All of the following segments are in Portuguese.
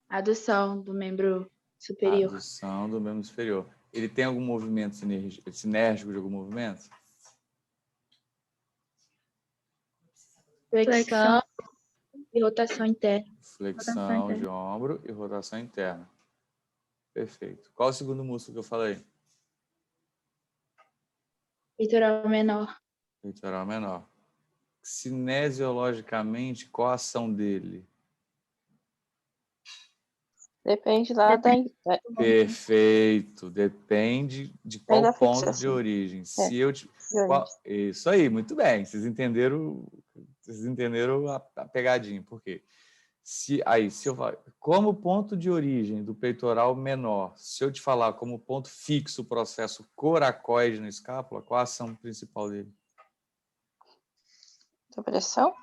Adução do membro superior. Adução do membro superior. Ele tem algum movimento sinérgico de algum movimento? Flexão e rotação interna. Flexão de ombro e rotação interna. Perfeito. Qual o segundo músculo que eu falei? Peitoral menor. Peitoral menor. Cinesiologicamente, qual a ação dele? Depende lá da... Perfeito. Depende de qual ponto de origem. Se eu Isso aí, muito bem. Vocês entenderam a pegadinha. Por quê? Se eu falar, como ponto de origem do peitoral menor, se eu te falar como ponto fixo o processo coracoide na escápula, qual a ação principal dele? Depressão?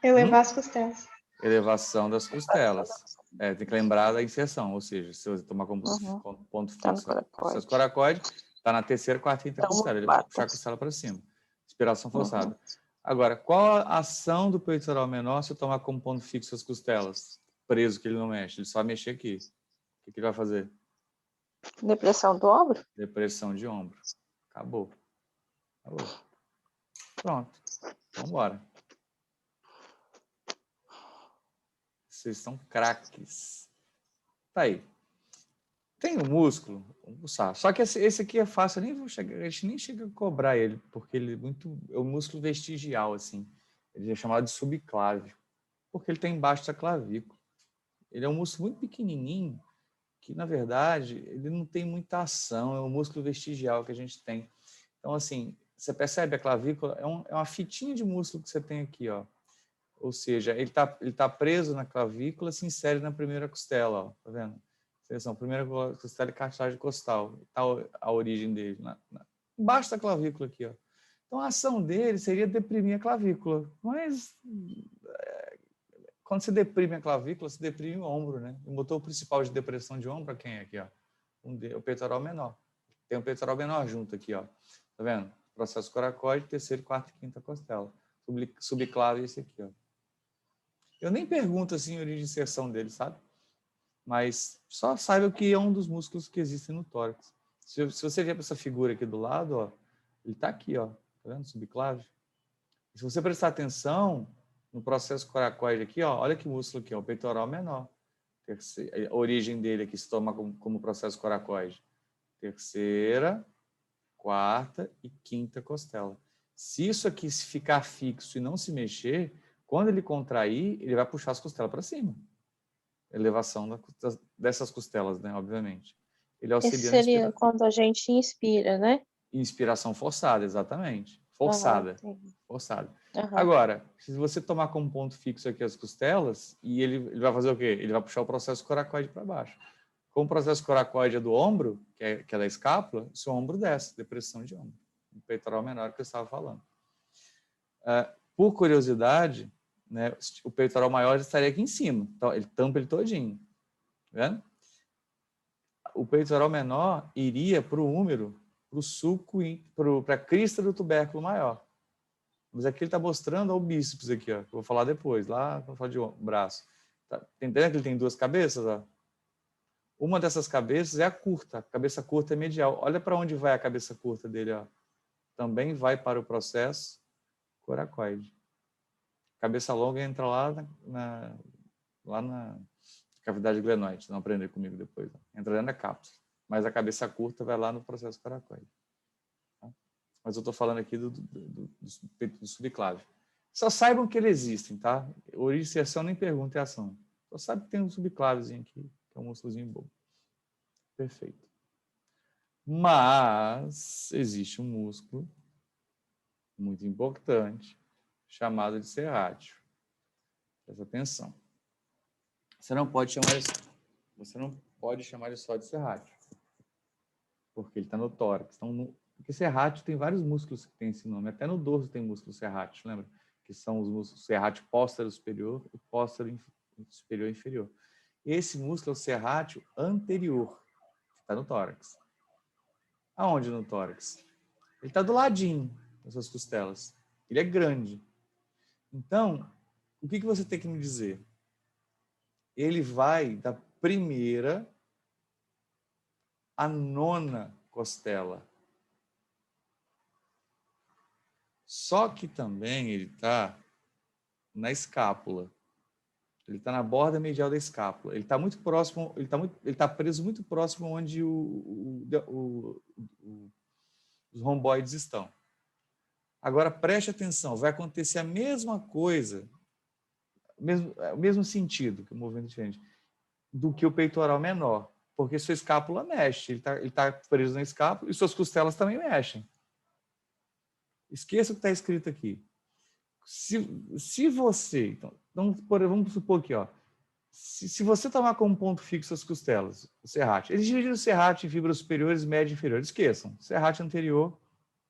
Elevar as costelas. Elevação das costelas. Tem que lembrar da inserção, ou seja, se você tomar como ponto fixo o processo coracoide, está na terceira, quarta e quinta costela. Ele vai puxar a costela para cima. Inspiração forçada. Agora, qual a ação do peitoral menor se eu tomar como ponto fixo as costelas? Preso, que ele não mexe. Ele só vai mexer aqui. O que ele vai fazer? Depressão do ombro? Depressão de ombro. Acabou. Pronto. Vamos embora. Vocês são craques. Tá aí. Tem um músculo, vamos pulsar. Só que esse aqui é fácil, a gente nem chega a cobrar ele, porque ele é um músculo vestigial, assim. Ele é chamado de subclávio, porque ele está embaixo da clavícula. Ele é um músculo muito pequenininho, que, na verdade, ele não tem muita ação, é um músculo vestigial que a gente tem. Então, assim, você percebe a clavícula? É uma fitinha de músculo que você tem aqui, ó. Ou seja, ele tá preso na clavícula, se insere na primeira costela, ó. Tá vendo? Atenção, primeira costela e cartilagem costal. Está a origem dele. Embaixo da clavícula aqui, ó. Então, a ação dele seria deprimir a clavícula. Mas, quando você deprime a clavícula, você deprime o ombro, né? O motor principal de depressão de ombro é quem é aqui, ó? O peitoral menor. Tem um peitoral menor junto aqui, ó. Tá vendo? Processo coracoide, terceira, quarta e quinta costela. Subclávio é esse aqui, ó. Eu nem pergunto, assim, a origem de inserção dele, sabe? Mas só saiba que é um dos músculos que existem no tórax. Se você ver essa figura aqui do lado, ó, ele está aqui, ó, tá vendo? Subclávio. Se você prestar atenção no processo coracoide aqui, ó, olha que músculo aqui, ó, o peitoral menor. A origem dele aqui se toma como processo coracoide. Terceira, quarta e quinta costela. Se isso aqui ficar fixo e não se mexer, quando ele contrair, ele vai puxar as costelas para cima. Elevação dessas costelas, né? Obviamente. Ele auxilia. Esse seria quando a gente inspira, né? Inspiração forçada, exatamente. Forçada. Forçada. Uhum. Agora, se você tomar como ponto fixo aqui as costelas, e ele vai fazer o quê? Ele vai puxar o processo coracoide para baixo. Como o processo coracoide é do ombro, que é da escápula, seu ombro desce, depressão de ombro. O peitoral menor que eu estava falando. Por curiosidade, né, o peitoral maior estaria aqui em cima. Então, ele tampa ele todinho. Tá vendo? O peitoral menor iria para o úmero, para o suco, para a crista do tubérculo maior. Mas aqui ele está mostrando o bíceps aqui, ó, que eu vou falar depois, lá para falar de braço. Tá entendendo que ele tem duas cabeças? Ó? Uma dessas cabeças é a curta, a cabeça curta é medial. Olha para onde vai a cabeça curta dele. Ó. Também vai para o processo coracoide. Cabeça longa entra lá na cavidade glenoide. Não aprender comigo depois. Não. Entra dentro da cápsula. Mas a cabeça curta vai lá no processo coracoide. Tá? Mas eu estou falando aqui do subclávio. Só saibam que eles existem, tá? Origem e inserção nem pergunta, é ação. Só sabe que tem um subcláviozinho aqui, que é um músculozinho bobo. Perfeito. Mas existe um músculo muito importante chamado de serrátil. Presta atenção. Você não pode chamar ele só de serrátil, porque ele está no tórax. Então, porque serrátil tem vários músculos que tem esse nome. Até no dorso tem músculo serrátil, lembra? Que são os músculos serrátil póstero superior e póstero superior e inferior. Esse músculo é o serrátil anterior, que está no tórax. Aonde no tórax? Ele está do ladinho das suas costelas. Ele é grande. Então, o que você tem que me dizer? ele vai da primeira à nona costela. Só que também ele está na escápula. Ele está na borda medial da escápula. Ele está muito próximo, ele está preso muito próximo onde os romboides estão. Agora, preste atenção, vai acontecer a mesma coisa, o mesmo sentido, que o movimento é diferente, do que o peitoral menor, porque sua escápula mexe, ele tá preso na escápula e suas costelas também mexem. Esqueça o que está escrito aqui. Se você... Então, vamos supor aqui, ó, se você tomar como ponto fixo as costelas, o serrate, eles dividem o serrate em fibras superiores, média e inferior. Esqueçam, o serrate anterior,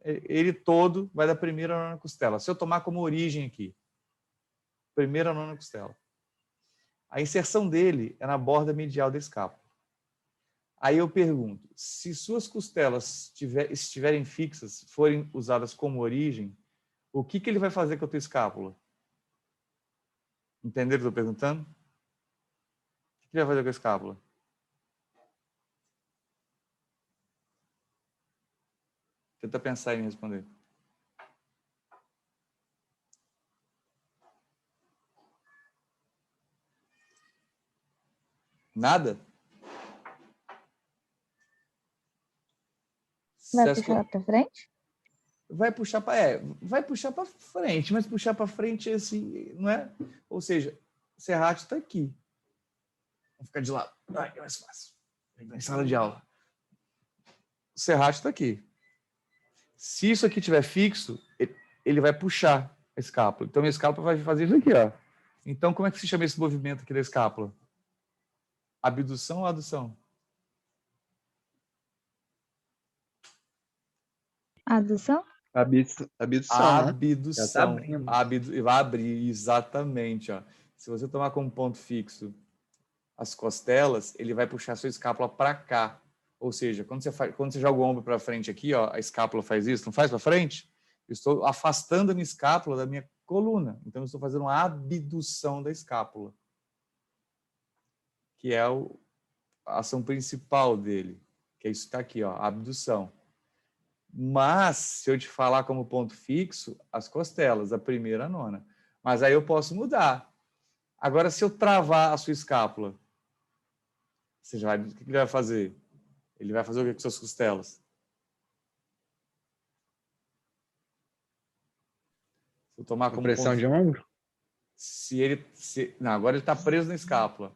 ele todo vai da primeira à nona costela. Se eu tomar como origem aqui, primeira à nona costela, a inserção dele é na borda medial da escápula. Aí eu pergunto, se suas costelas estiverem fixas, forem usadas como origem, o que ele vai fazer com a tua escápula? Entenderam o que eu estou perguntando? O que ele vai fazer com a escápula? Tenta pensar em responder. Nada? Vai puxar para frente? Vai puxar para frente, mas puxar para frente assim, não é? Ou seja, o serrate está aqui. Vamos ficar de lado. Ai, é mais fácil. Em sala de aula. O serrate está aqui. Se isso aqui estiver fixo, ele vai puxar a escápula. Então, a escápula vai fazer isso aqui, ó. Então, como é que se chama esse movimento aqui da escápula? Abdução ou adução? Adução? Abdução, né? Já tá abrindo. Vai abrir, exatamente. Ó. Se você tomar como ponto fixo as costelas, ele vai puxar a sua escápula para cá. Ou seja, quando você joga o ombro para frente aqui, ó, a escápula faz isso, não faz para frente? Eu estou afastando a minha escápula da minha coluna. Então, eu estou fazendo uma abdução da escápula, que é a ação principal dele, que é isso que está aqui, ó, a abdução. Mas, se eu te falar como ponto fixo, as costelas, a primeira à nona. Mas aí eu posso mudar. Agora, se eu travar a sua escápula, o que ele vai fazer? Ele vai fazer o que com suas costelas? Se eu tomar como Pressão ponto... de ombro? Não, agora ele está preso na escápula.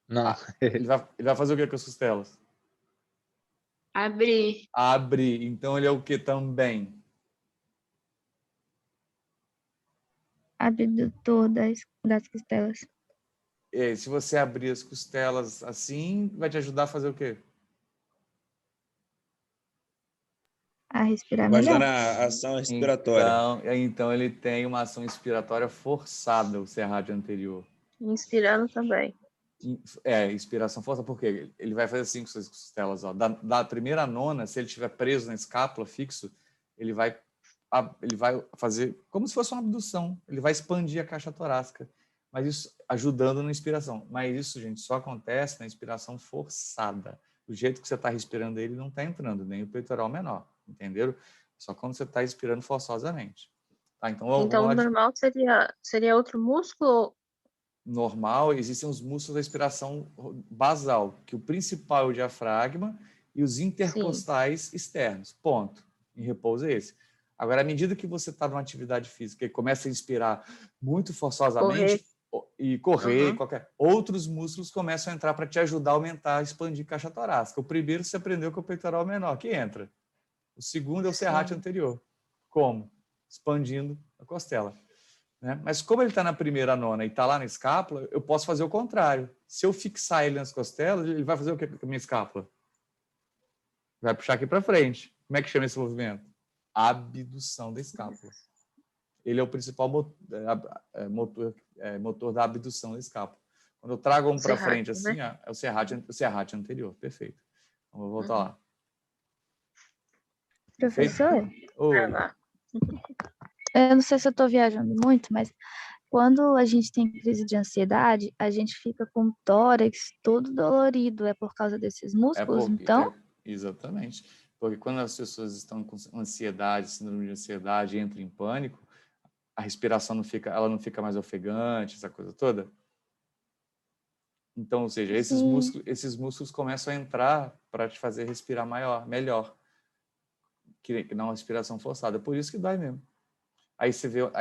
Não. Ele vai fazer o que com as costelas? Abrir. Abrir. Então, ele é o que também? Abdutor das costelas. Se você abrir as costelas assim, vai te ajudar a fazer o quê? A respirar Vai melhor. ajudar na ação respiratória. Então ele tem uma ação inspiratória forçada, o serrate anterior. Inspirando também. Inspiração forçada, por quê? Ele vai fazer assim com suas costelas. Ó. Da primeira à nona, se ele estiver preso na escápula, fixo, ele vai fazer como se fosse uma abdução. Ele vai expandir a caixa torácica. Mas isso ajudando na inspiração. Mas isso, gente, só acontece na inspiração forçada. Do jeito que você está respirando ele, não está entrando, nem o peitoral menor. Entenderam? Só quando você está expirando forçosamente. Tá, então o normal seria outro músculo? Normal, existem os músculos da respiração basal, que o principal é o diafragma e os intercostais externos. Ponto. Em repouso é esse. Agora, à medida que você está numa atividade física e começa a inspirar muito forçosamente correr, outros músculos começam a entrar para te ajudar a aumentar, a expandir a caixa torácica. O primeiro você aprendeu que é o peitoral menor, que entra. O segundo é o serrate anterior. Como? Expandindo a costela. Né? Mas como ele está na primeira à nona e está lá na escápula, eu posso fazer o contrário. Se eu fixar ele nas costelas, ele vai fazer o que com a minha escápula? Vai puxar aqui para frente. Como é que chama esse movimento? Abdução da escápula. Ele é o principal motor da abdução da escápula. Quando eu trago um para frente assim, né? É o serrate anterior. Perfeito. Então, vou voltar lá. Professor? Oi. Eu não sei se eu estou viajando muito, mas Quando a gente tem crise de ansiedade, a gente fica com o tórax todo dolorido. É por causa desses músculos, então? Exatamente. Porque quando as pessoas estão com ansiedade, síndrome de ansiedade, entram em pânico, a respiração ela não fica mais ofegante, essa coisa toda. Então, ou seja, esses músculos começam a entrar para te fazer respirar melhor, que não uma respiração forçada. Por isso que dói mesmo. Aí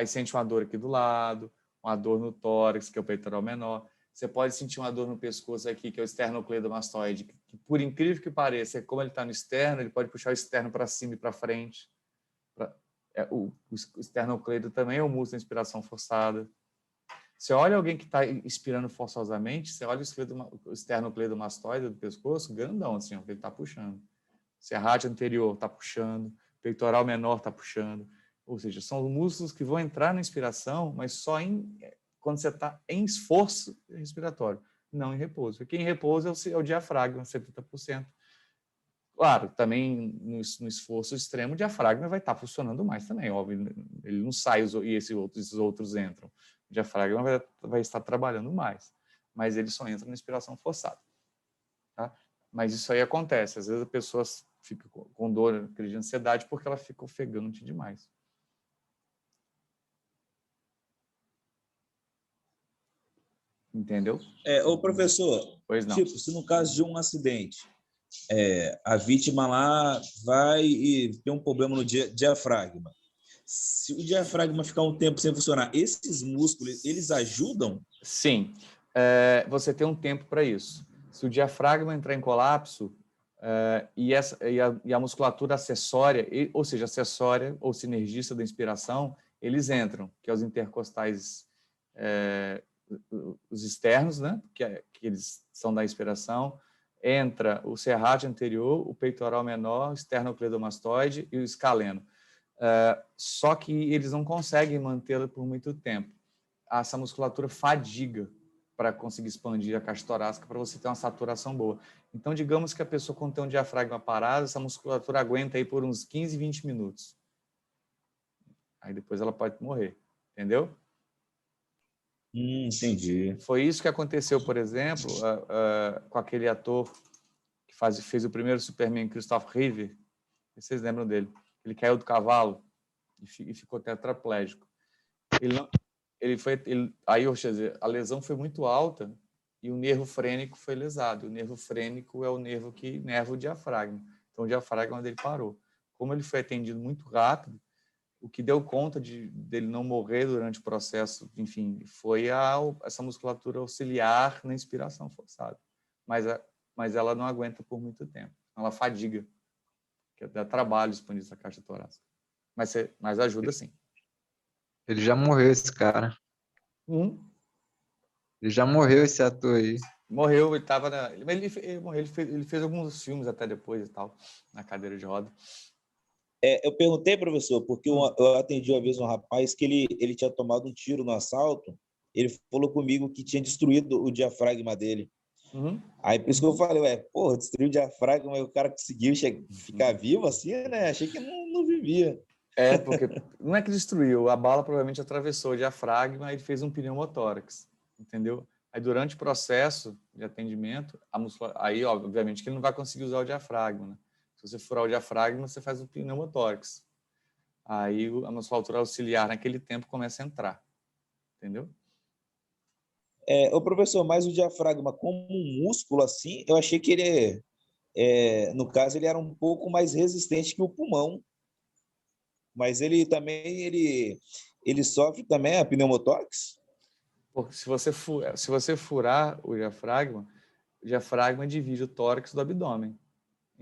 sente uma dor aqui do lado, uma dor no tórax, que é o peitoral menor. Você pode sentir uma dor no pescoço aqui, que é o esternocleidomastoide, que por incrível que pareça, como ele está no externo, ele pode puxar o externo para cima e para frente. O esternocleido também é um músculo de inspiração forçada. Você olha alguém que está inspirando forçosamente, você olha o esternocleidomastoide do pescoço, grandão, assim, ó, que ele está puxando. Serrátil anterior está puxando, peitoral menor está puxando. Ou seja, são músculos que vão entrar na inspiração, mas só quando você está em esforço respiratório, não em repouso. Porque em repouso é o diafragma, 70%. Claro, também no esforço extremo, o diafragma vai estar funcionando mais também, óbvio. Ele não sai e esses outros entram. O diafragma vai estar trabalhando mais, mas ele só entra na inspiração forçada. Tá? Mas isso aí acontece. Às vezes a pessoa fica com dor, crise de ansiedade, porque ela fica ofegante demais. Entendeu? Ô professor, Pois não. tipo, se no caso de um acidente, a vítima lá vai e tem um problema no diafragma. Se o diafragma ficar um tempo sem funcionar, esses músculos, eles ajudam? Sim. Você tem um tempo para isso. Se o diafragma entrar em colapso e a musculatura acessória, ou seja, acessória ou sinergista da inspiração, eles entram, que é os intercostais, os externos, né? que eles são da inspiração, entra o serrátil anterior, o peitoral menor, o esternocleidomastoide e o escaleno. Só que eles não conseguem mantê-la por muito tempo. Essa musculatura fadiga para conseguir expandir a caixa torácica para você ter uma saturação boa. Então, digamos que a pessoa, quando tem um diafragma parado, essa musculatura aguenta aí por uns 15, 20 minutos. Aí depois ela pode morrer, entendeu? Entendi. Foi isso que aconteceu, por exemplo, com aquele ator que fez o primeiro Superman, Christopher Reeve. Vocês lembram dele? Ele caiu do cavalo e ficou tetraplégico. Aí, a lesão foi muito alta e o nervo frênico foi lesado. O nervo frênico é o nervo que nerva o diafragma. Então, o diafragma dele parou. Como ele foi atendido muito rápido, o que deu conta dele não morrer durante o processo, enfim, foi essa musculatura auxiliar na inspiração forçada. Mas ela não aguenta por muito tempo. Ela fadiga, que dá trabalho expandir essa caixa torácica. Mas ajuda sim. Ele já morreu, esse cara. Ele já morreu, esse ator aí. Morreu, ele estava ele fez alguns filmes até depois e tal, na cadeira de roda. Eu perguntei, professor, porque eu atendi uma vez um rapaz que ele tinha tomado um tiro no assalto. Ele falou comigo que tinha destruído o diafragma dele. Aí por isso que eu falei, destruiu o diafragma, mas o cara conseguiu ficar vivo assim, né? Achei que não vivia. Porque não é que destruiu, a bala provavelmente atravessou o diafragma e fez um pneumotórax, entendeu? Aí durante o processo de atendimento, aí obviamente que ele não vai conseguir usar o diafragma, né? Se você furar o diafragma, você faz um pneumotórax. Aí a musculatura auxiliar naquele tempo começa a entrar, entendeu? Ô professor, mas o diafragma como um músculo assim, eu achei que ele, no caso, ele era um pouco mais resistente que o pulmão. Mas ele também, ele sofre também a pneumotórax? Porque se você furar o diafragma divide o tórax do abdômen.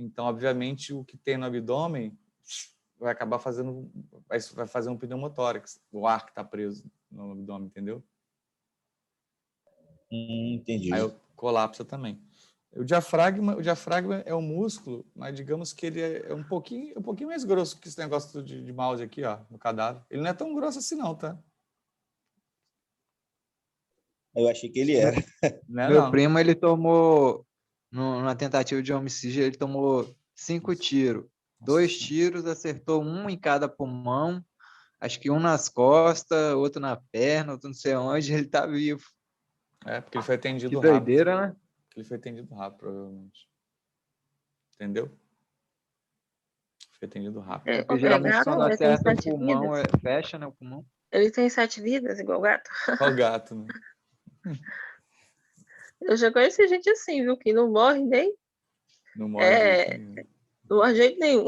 Então, obviamente, o que tem no abdômen vai acabar vai fazer um pneumotórax, o ar que está preso no abdômen, entendeu? Entendi. Aí colapsa também. O diafragma é um músculo, mas digamos que ele é um pouquinho mais grosso que esse negócio de mouse aqui, ó, no cadáver. Ele não é tão grosso assim não, tá? Eu achei que ele era. Meu primo, ele tomou, numa tentativa de homicídio, ele tomou 5 tiros. 2 tiros, acertou um em cada pulmão, Acho que um nas costas, outro na perna, outro não sei onde, ele tá vivo. Porque ele foi Que atendido rápido. doideira, né? Ele foi atendido rápido, provavelmente. Entendeu? Foi atendido rápido. Porque geralmente gato, quando ele tem acerta o 7 pulmão, vidas. fecha, né, o pulmão. Ele tem 7 vidas, igual gato. Olha o gato, né? Eu já conheci gente assim, viu? Que não morre nem. Não morre de jeito nenhum. Não morre de jeito nenhum.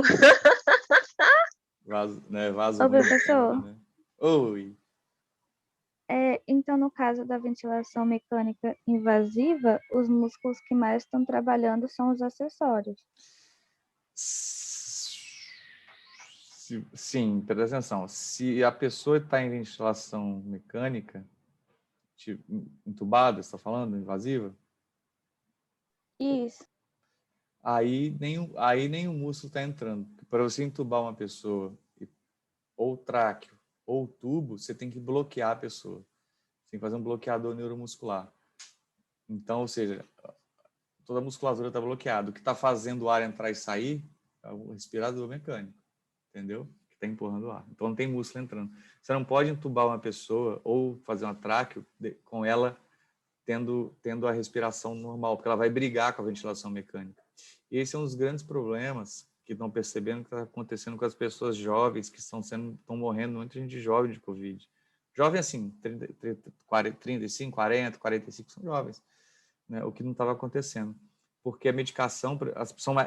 Vaso Ô, ruim, professor. né? Oi. Então, no caso da ventilação mecânica invasiva, os músculos que mais estão trabalhando são os acessórios. Sim, presta atenção. Se a pessoa está em ventilação mecânica, entubada, você está falando, invasiva? Isso. Aí nem o músculo está entrando. Para você entubar uma pessoa, ou tráqueo, ou tubo, você tem que bloquear a pessoa. Você tem que fazer um bloqueador neuromuscular. Então, ou seja, toda a musculatura está bloqueada. O que está fazendo o ar entrar e sair é o respirador mecânico, entendeu? Que está empurrando o ar. Então, não tem músculo entrando. Você não pode entubar uma pessoa ou fazer uma tráqueo com ela tendo a respiração normal, porque ela vai brigar com a ventilação mecânica. E esse é um dos grandes problemas que estão percebendo que está acontecendo com as pessoas jovens que estão morrendo, muita gente jovem de Covid. Jovem assim, 35, 40, 45 são jovens, né? O que não estava acontecendo. Porque a medicação,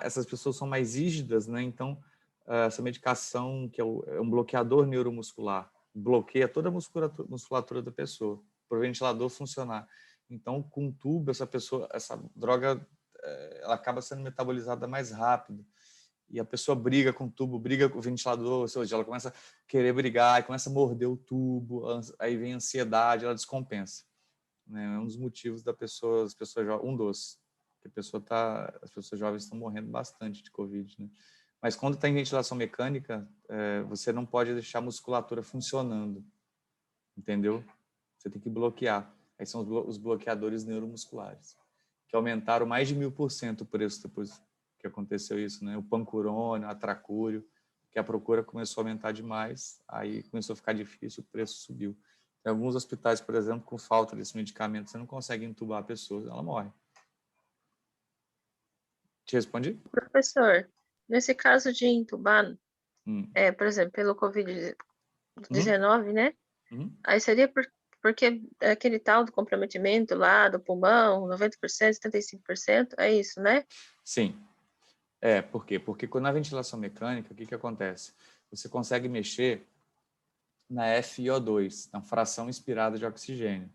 essas pessoas são mais rígidas, né? Então, essa medicação, que é um bloqueador neuromuscular, bloqueia toda a musculatura da pessoa, para o ventilador funcionar. Então, com tubo, essa droga, ela acaba sendo metabolizada mais rápido. E a pessoa briga com o tubo, briga com o ventilador, ou seja, ela começa a querer brigar, e começa a morder o tubo, aí vem a ansiedade, ela descompensa. Né? É um dos motivos as pessoas jovens, que as pessoas jovens estão morrendo bastante de Covid. Né? Mas quando está em ventilação mecânica, você não pode deixar a musculatura funcionando, entendeu? Você tem que bloquear. Aí são os bloqueadores neuromusculares, que aumentaram mais de 1000% o preço depois que aconteceu isso, né? O pancurônio, a tracúrio, que a procura começou a aumentar demais, aí começou a ficar difícil, o preço subiu. Tem alguns hospitais, por exemplo, com falta desse medicamento, você não consegue entubar a pessoa, ela morre. Te respondi? Professor, nesse caso de entubar, por exemplo, pelo Covid-19, né? Aí seria porque aquele tal do comprometimento lá do pulmão, 90%, 75%, é isso, né? Sim. Por quê? Porque na ventilação mecânica, o que acontece? Você consegue mexer na FiO2, na fração inspirada de oxigênio.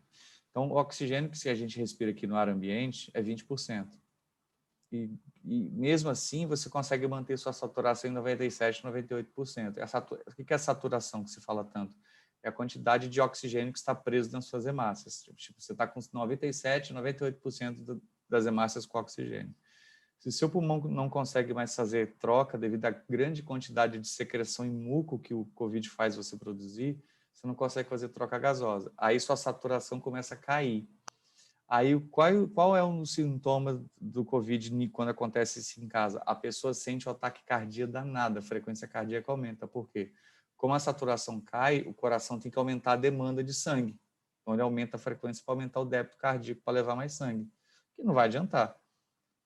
Então, o oxigênio que a gente respira aqui no ar ambiente é 20%. E mesmo assim, você consegue manter sua saturação em 97%, 98%. O que é a saturação que se fala tanto? É a quantidade de oxigênio que está preso nas suas hemácias. Tipo, você está com 97%, 98% das hemácias com oxigênio. Se o seu pulmão não consegue mais fazer troca devido à grande quantidade de secreção em muco que o Covid faz você produzir, você não consegue fazer troca gasosa. Aí sua saturação começa a cair. Aí qual é um sintoma do Covid quando acontece isso em casa? A pessoa sente o ataque cardíaco danado, a frequência cardíaca aumenta. Por quê? Como a saturação cai, o coração tem que aumentar a demanda de sangue. Então ele aumenta a frequência para aumentar o débito cardíaco para levar mais sangue, que não vai adiantar.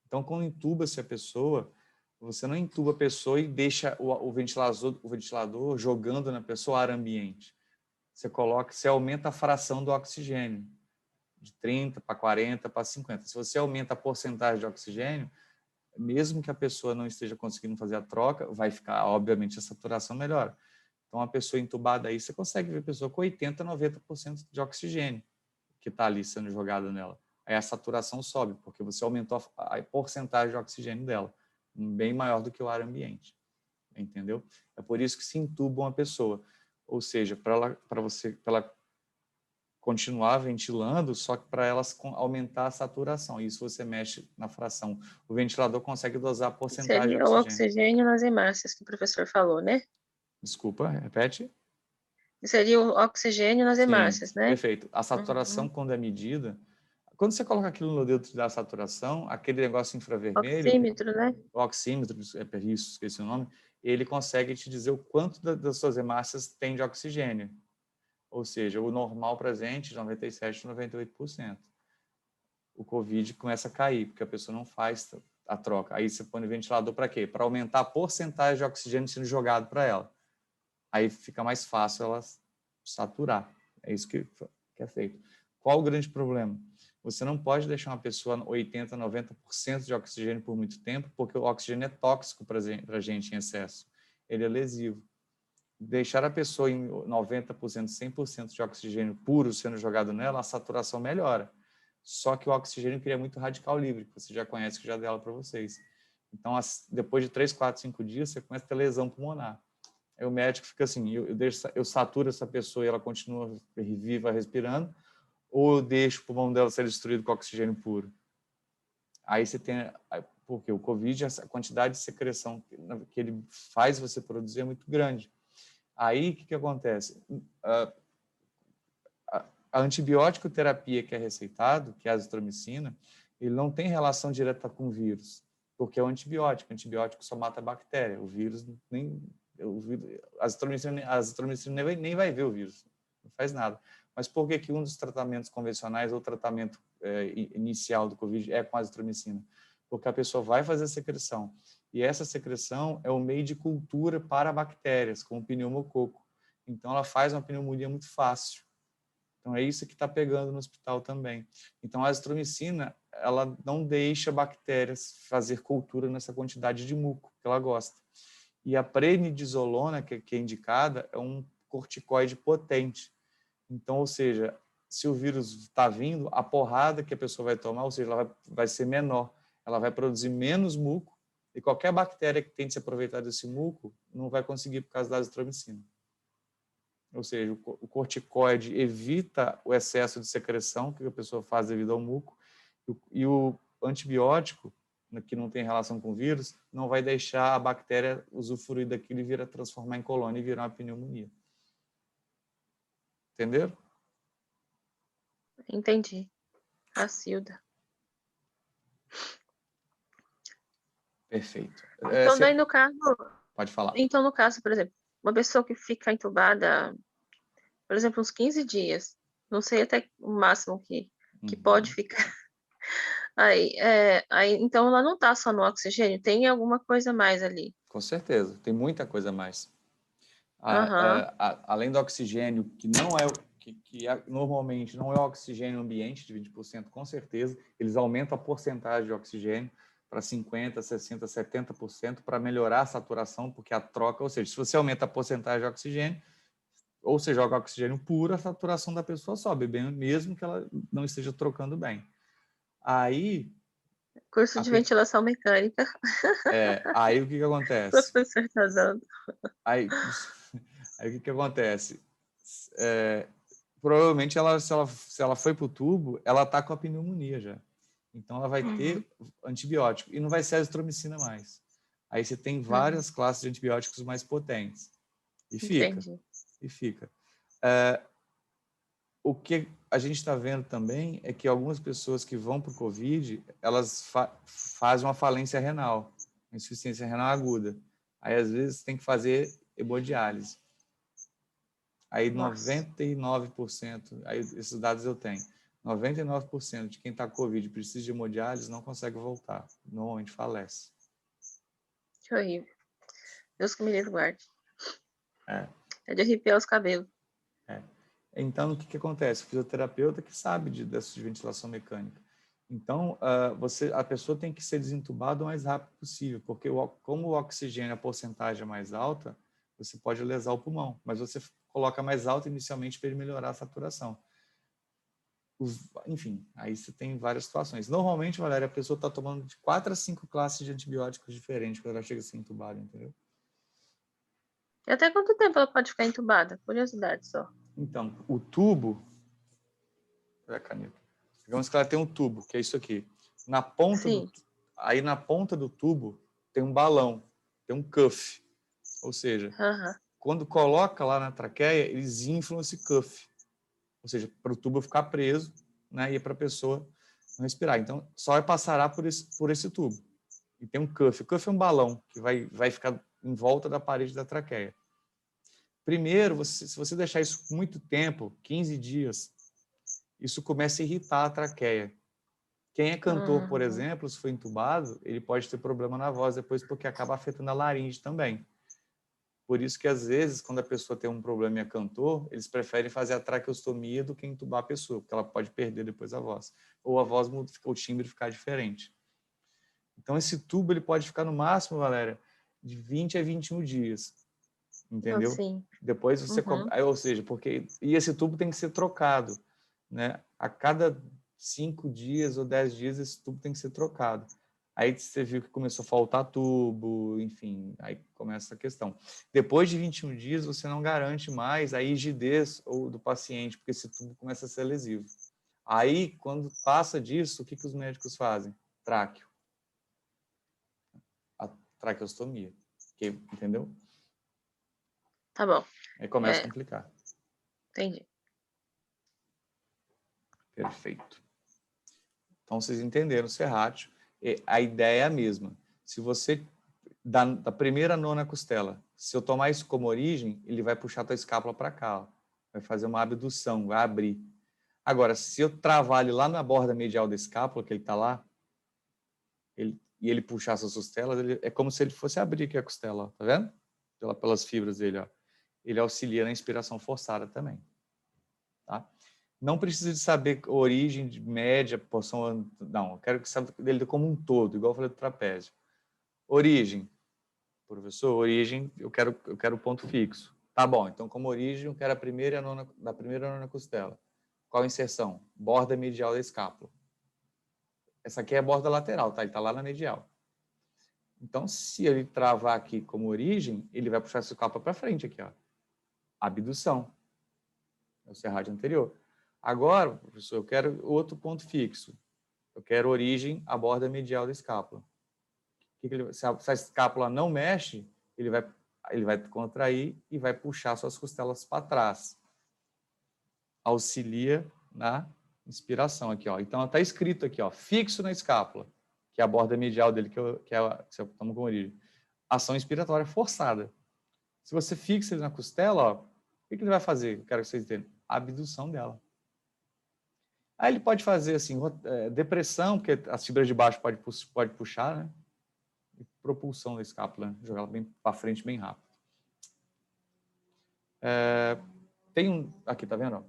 Então, quando intuba-se a pessoa, você não intuba a pessoa e deixa o ventilador jogando na pessoa ar ambiente. Você aumenta a fração do oxigênio, de 30 para 40 para 50. Se você aumenta a porcentagem de oxigênio, mesmo que a pessoa não esteja conseguindo fazer a troca, vai ficar, obviamente, a saturação melhor. Então, a pessoa entubada aí, você consegue ver a pessoa com 80, 90% de oxigênio que está ali sendo jogado nela. Aí a saturação sobe, porque você aumentou a porcentagem de oxigênio dela, bem maior do que o ar ambiente. Entendeu? É por isso que se entuba uma pessoa. Ou seja, para ela continuar ventilando, só que para elas aumentar a saturação. Isso você mexe na fração. O ventilador consegue dosar a porcentagem de oxigênio. Seria o oxigênio nas hemácias que o professor falou, né? Desculpa, repete. Seria o oxigênio nas hemácias, né? Perfeito. A saturação, quando é medida, quando você coloca aquilo no dedo da saturação, aquele negócio infravermelho... Oxímetro, né? O oxímetro, isso, esqueci o nome, ele consegue te dizer o quanto das suas hemácias tem de oxigênio. Ou seja, o normal presente, 97%, 98%. O COVID começa a cair, porque a pessoa não faz a troca. Aí você põe o ventilador para quê? Para aumentar a porcentagem de oxigênio sendo jogado para ela. Aí fica mais fácil ela saturar. É isso que é feito. Qual o grande problema? Você não pode deixar uma pessoa 80%, 90% de oxigênio por muito tempo, porque o oxigênio é tóxico para a gente em excesso. Ele é lesivo. Deixar a pessoa em 90%, 100% de oxigênio puro sendo jogado nela, a saturação melhora. Só que o oxigênio cria muito radical livre, que você já conhece, que já dei aula para vocês. Então, depois de 3, 4, 5 dias, você começa a ter lesão pulmonar. Aí o médico fica assim, eu saturo essa pessoa e ela continua viva, respirando, ou eu deixo o pulmão dela ser destruído com oxigênio puro? Aí você tem... Porque o COVID, a quantidade de secreção que ele faz você produzir é muito grande. Aí, o que acontece? A antibiótico terapia que é receitado, que é a azitromicina, ele não tem relação direta com o vírus, porque é um antibiótico. O antibiótico só mata a bactéria. O vírus nem... A azitromicina nem vai ver o vírus, não faz nada. Mas por que um dos tratamentos convencionais ou tratamento inicial do COVID é com a azitromicina? Porque a pessoa vai fazer a secreção. E essa secreção é o meio de cultura para bactérias, como o pneumococo. Então, ela faz uma pneumonia muito fácil. Então, é isso que está pegando no hospital também. Então, a azitromicina, ela não deixa bactérias fazer cultura nessa quantidade de muco que ela gosta. E a prednisolona, que é indicada, é um corticoide potente. Então, ou seja, se o vírus está vindo, a porrada que a pessoa vai tomar, ou seja, ela vai ser menor. Ela vai produzir menos muco e qualquer bactéria que tente se aproveitar desse muco não vai conseguir por causa da azitromicina. Ou seja, o corticoide evita o excesso de secreção que a pessoa faz devido ao muco e o antibiótico, que não tem relação com o vírus, não vai deixar a bactéria usufruir daquilo e vir a transformar em colônia e virar uma pneumonia. Entenderam? Entendi. Cacilda. Perfeito. Então, daí no caso... Pode falar. Então, no caso, por exemplo, uma pessoa que fica entubada, por exemplo, uns 15 dias, não sei até o máximo que pode ficar. Aí, então, ela não está só no oxigênio, tem alguma coisa a mais ali. Com certeza, tem muita coisa a mais. Além do oxigênio, que não é normalmente não é o oxigênio ambiente de 20%, com certeza, eles aumentam a porcentagem de oxigênio para 50%, 60%, 70% para melhorar a saturação, porque a troca, ou seja, se você aumenta a porcentagem de oxigênio, ou você joga oxigênio puro, a saturação da pessoa sobe, mesmo que ela não esteja trocando bem. Aí... Curso de ventilação mecânica. Aí o que acontece? O professor está dando. Aí o que acontece? Provavelmente, se ela foi para o tubo, ela está com a pneumonia já. Então, ela vai ter antibiótico. E não vai ser a azitromicina mais. Aí você tem várias classes de antibióticos mais potentes. E fica. O que a gente está vendo também é que algumas pessoas que vão para o COVID, elas fazem uma falência renal, uma insuficiência renal aguda. Aí, às vezes, tem que fazer hemodiálise. Aí, 99%, aí esses dados eu tenho, 99% de quem está com COVID e precisa de hemodiálise não consegue voltar. Normalmente falece. Que horrível. Deus que me livre guarde. É de arrepiar os cabelos. Então, o que acontece? O fisioterapeuta que sabe dessa ventilação mecânica. Então, a pessoa tem que ser desentubada o mais rápido possível, porque como o oxigênio, a porcentagem é mais alta, você pode lesar o pulmão, mas você coloca mais alto inicialmente para ele melhorar a saturação. Enfim, aí você tem várias situações. Normalmente, Valéria, a pessoa está tomando de 4 a 5 classes de antibióticos diferentes quando ela chega a ser entubada, entendeu? E até quanto tempo ela pode ficar entubada? Curiosidade só. Então, o tubo... Olha a caneta. Digamos que ela tem um tubo, que é isso aqui. Aí na ponta do tubo tem um balão, tem um cuff. Ou seja, quando coloca lá na traqueia, eles inflam esse cuff. Ou seja, para o tubo ficar preso, né, e para a pessoa não respirar. Então, só vai passar ar por esse tubo. E tem um cuff. O cuff é um balão que vai ficar em volta da parede da traqueia. Primeiro, se você deixar isso muito tempo, 15 dias, isso começa a irritar a traqueia. Quem é cantor, por exemplo, se for entubado, ele pode ter problema na voz depois, porque acaba afetando a laringe também. Por isso que, às vezes, quando a pessoa tem um problema e é cantor, eles preferem fazer a traqueostomia do que entubar a pessoa, porque ela pode perder depois a voz. Ou a voz muda, o timbre ficar diferente. Então, esse tubo ele pode ficar no máximo, Valéria, de 20 a 21 dias. Entendeu? Sim. Depois você... Ou seja, porque... E esse tubo tem que ser trocado, né? A cada 5 dias ou 10 dias, esse tubo tem que ser trocado. Aí você viu que começou a faltar tubo, enfim, aí começa a questão. Depois de 21 dias, você não garante mais a rigidez do paciente, porque esse tubo começa a ser lesivo. Aí, quando passa disso, o que os médicos fazem? Tráqueo. A traqueostomia. Entendeu? Tá bom. Aí começa a complicar. Entendi. Perfeito. Então, vocês entenderam o serrátil. A ideia é a mesma. Se você, da primeira nona costela, se eu tomar isso como origem, ele vai puxar a tua escápula para cá. Ó. Vai fazer uma abdução, vai abrir. Agora, se eu travar ele lá na borda medial da escápula, que ele está lá, e ele puxar essas costelas, é como se ele fosse abrir aqui a costela. Ó. Tá vendo? Pelas fibras dele. Ó. Ele auxilia na inspiração forçada também. Tá? Não precisa de saber origem, de média, porção... Não, eu quero que saiba dele como um todo, igual eu falei do trapézio. Origem. Professor, origem, eu quero ponto fixo. Tá bom, então como origem, eu quero a primeira e a nona costela. Qual inserção? Borda medial da escápula. Essa aqui é a borda lateral, tá? Ele está lá na medial. Então, se ele travar aqui como origem, ele vai puxar essa escápula para frente aqui, ó. Abdução. É o serrátil anterior. Agora, professor, eu quero outro ponto fixo. Eu quero origem à borda medial da escápula. Se a escápula não mexe, ele vai contrair e vai puxar suas costelas para trás. Auxilia na inspiração aqui, ó. Então, está escrito aqui, ó, fixo na escápula, que é a borda medial dele, que eu tomo como origem. Ação inspiratória forçada. Se você fixa ele na costela, ó, o que ele vai fazer? Eu quero que vocês entendam. A abdução dela. Aí ele pode fazer assim, depressão, porque as fibras de baixo pode puxar, né? E propulsão da escápula, né? Jogar ela bem para frente, bem rápido. Tem aqui, tá vendo?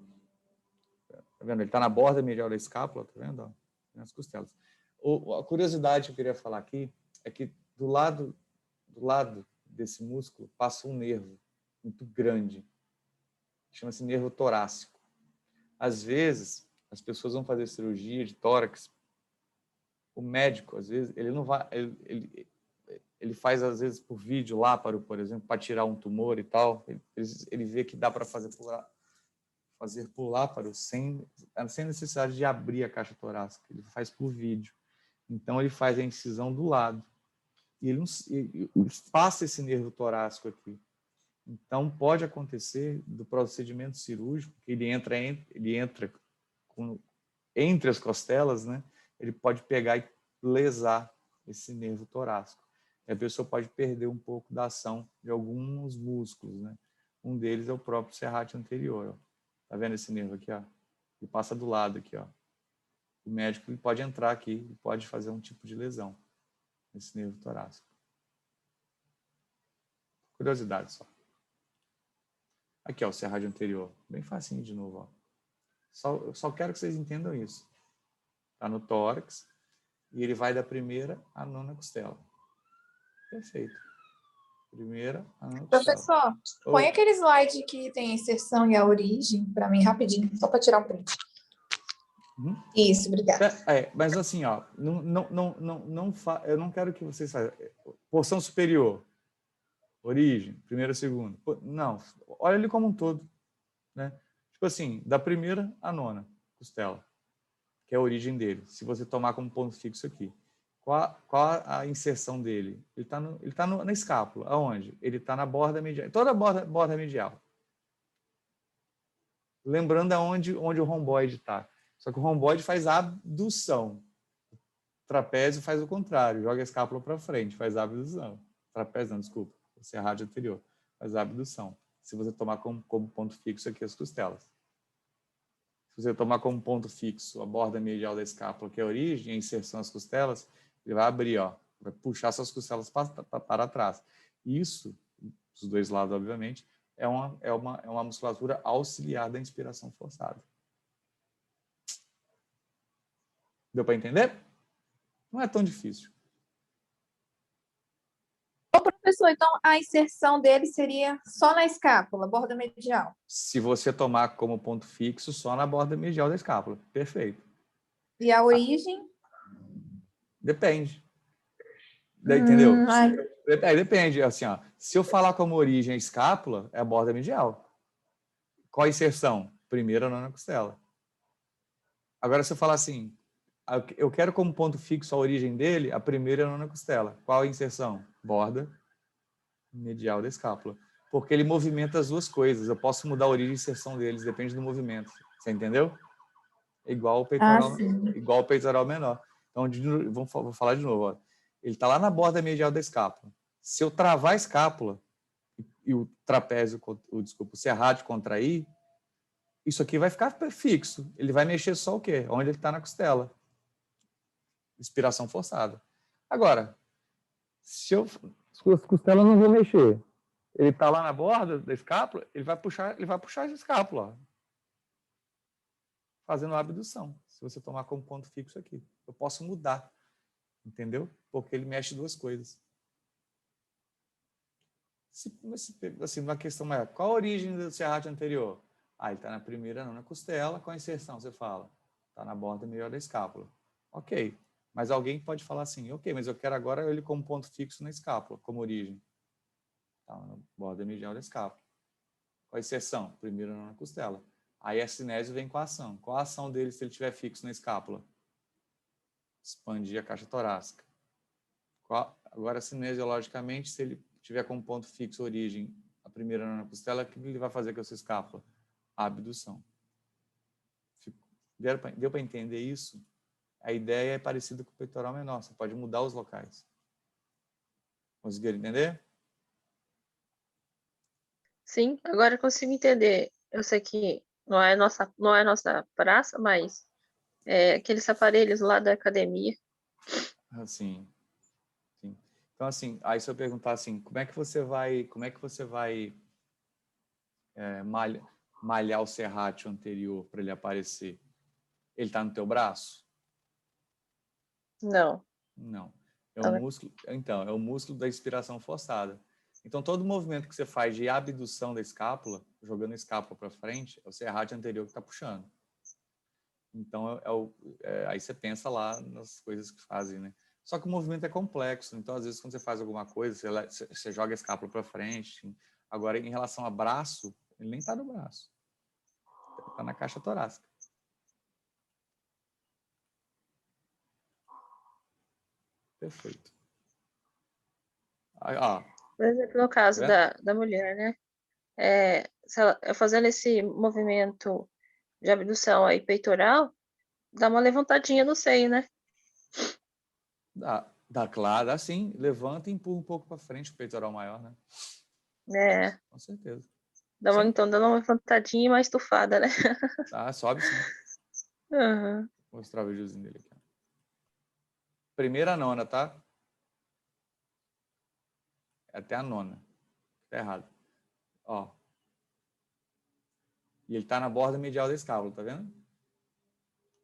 Tá vendo? Ele está na borda medial da escápula, tá vendo? Nas costelas. A curiosidade que eu queria falar aqui é que do lado desse músculo passa um nervo muito grande, chama-se nervo torácico. Às vezes, as pessoas vão fazer cirurgia de tórax, o médico, às vezes, ele não vai, ele faz, às vezes, por vídeo láparo, por exemplo, para tirar um tumor e tal, ele vê que dá para fazer por láparo sem necessidade de abrir a caixa torácica, ele faz por vídeo. Então, ele faz a incisão do lado, e ele passa esse nervo torácico aqui. Então, pode acontecer do procedimento cirúrgico, que ele entra entre as costelas, né? Ele pode pegar e lesar esse nervo torácico. E a pessoa pode perder um pouco da ação de alguns músculos, né? Um deles é o próprio serrátil anterior. Ó. Tá vendo esse nervo aqui? Ó? Ele passa do lado aqui. Ó. O médico ele pode entrar aqui e pode fazer um tipo de lesão nesse nervo torácico. Curiosidade só. Aqui, ó, o serrátil anterior. Bem facinho de novo, ó. Eu só quero que vocês entendam isso. Está no tórax e ele vai da primeira à nona costela. Perfeito. Primeira à nona costela. Professor, põe aquele slide que tem a inserção e a origem para mim rapidinho, só para tirar um print. Isso, obrigada. Mas assim, ó, eu não quero que vocês façam. Porção superior. Origem, primeira, segunda. Não, olha ele como um todo, né? Tipo assim, da primeira à nona costela, que é a origem dele. Se você tomar como ponto fixo aqui, qual a inserção dele? Ele tá na escápula. Aonde? Ele está na borda medial. Toda a borda medial. Lembrando aonde o romboide está. Só que o romboide faz abdução. O trapézio faz o contrário, joga a escápula para frente, faz abdução. Trapézio não, desculpa. o serrátil anterior, faz a abdução. Se você tomar como ponto fixo aqui as costelas. Se você tomar como ponto fixo a borda medial da escápula, que é a origem, a inserção das costelas, ele vai abrir, ó, vai puxar suas costelas para trás. Isso, dos dois lados, obviamente, é uma musculatura auxiliar da inspiração forçada. Deu para entender? Não é tão difícil. Ô, professor, então a inserção dele seria só na escápula, borda medial? Se você tomar como ponto fixo, só na borda medial da escápula. Perfeito. E a origem? Depende. Entendeu? Ai. Depende. Assim, ó, se eu falar como origem a escápula, é a borda medial. Qual a inserção? Primeira nona costela. Agora, se eu falar assim, eu quero como ponto fixo a origem dele, a primeira nona costela. Qual a inserção? Borda medial da escápula. Porque ele movimenta as duas coisas. Eu posso mudar a origem e inserção deles, depende do movimento. Você entendeu? É igual o peitoral menor. Então, vou falar de novo. Ó. Ele está lá na borda medial da escápula. Se eu travar a escápula e o trapézio, o serrátil contrair, isso aqui vai ficar fixo. Ele vai mexer só o quê? Onde ele está na costela. Inspiração forçada. Agora, se as costelas não vão mexer, ele está lá na borda da escápula, ele vai puxar a escápula, ó, fazendo a abdução. Se você tomar como ponto fixo aqui, eu posso mudar, entendeu? Porque ele mexe duas coisas. Assim, uma questão maior, qual a origem do serrátil anterior? Ele está na primeira nona costela, qual a inserção? Você fala, está na borda medial da escápula. Ok, mas alguém pode falar assim, ok, mas eu quero agora ele como ponto fixo na escápula, como origem. Está na borda medial da escápula. Qual a inserção? Primeira nona costela. Aí a cinésio vem com a ação. Qual a ação dele se ele estiver fixo na escápula? Expandir a caixa torácica. Agora, cinesiologicamente, se ele tiver como ponto fixo a origem a primeira nona costela, o que ele vai fazer com essa escápula? A abdução. Deu para entender isso? A ideia é parecida com o peitoral menor. Você pode mudar os locais. Conseguiram entender? Sim, agora eu consigo entender. Eu sei que não é nossa praça, mas é aqueles aparelhos lá da academia. Sim. Então, assim, aí se eu perguntar assim, como é que você vai malhar o serrátil anterior para ele aparecer? Ele está no teu braço? Não. Não. É o músculo da inspiração forçada. Então, todo movimento que você faz de abdução da escápula, jogando a escápula para frente, é o serrátil anterior que está puxando. Então, aí você pensa lá nas coisas que fazem, né? Só que o movimento é complexo. Então, às vezes, quando você faz alguma coisa, você joga a escápula para frente. Agora, em relação a braço, ele nem está no braço. Está na caixa torácica. Perfeito. Por exemplo, no caso da mulher, né? Se ela fazendo esse movimento de abdução aí peitoral, dá uma levantadinha no seio, né? Dá claro, dá sim. Levanta e empurra um pouco para frente o peitoral maior, né? Com certeza. Então dá uma levantadinha e uma estufada, né? Sobe sim. Uhum. Vou mostrar o videozinho dele aqui. Primeira nona, tá? Até a nona. Tá errado. Ó. E ele tá na borda medial da escápula, tá vendo?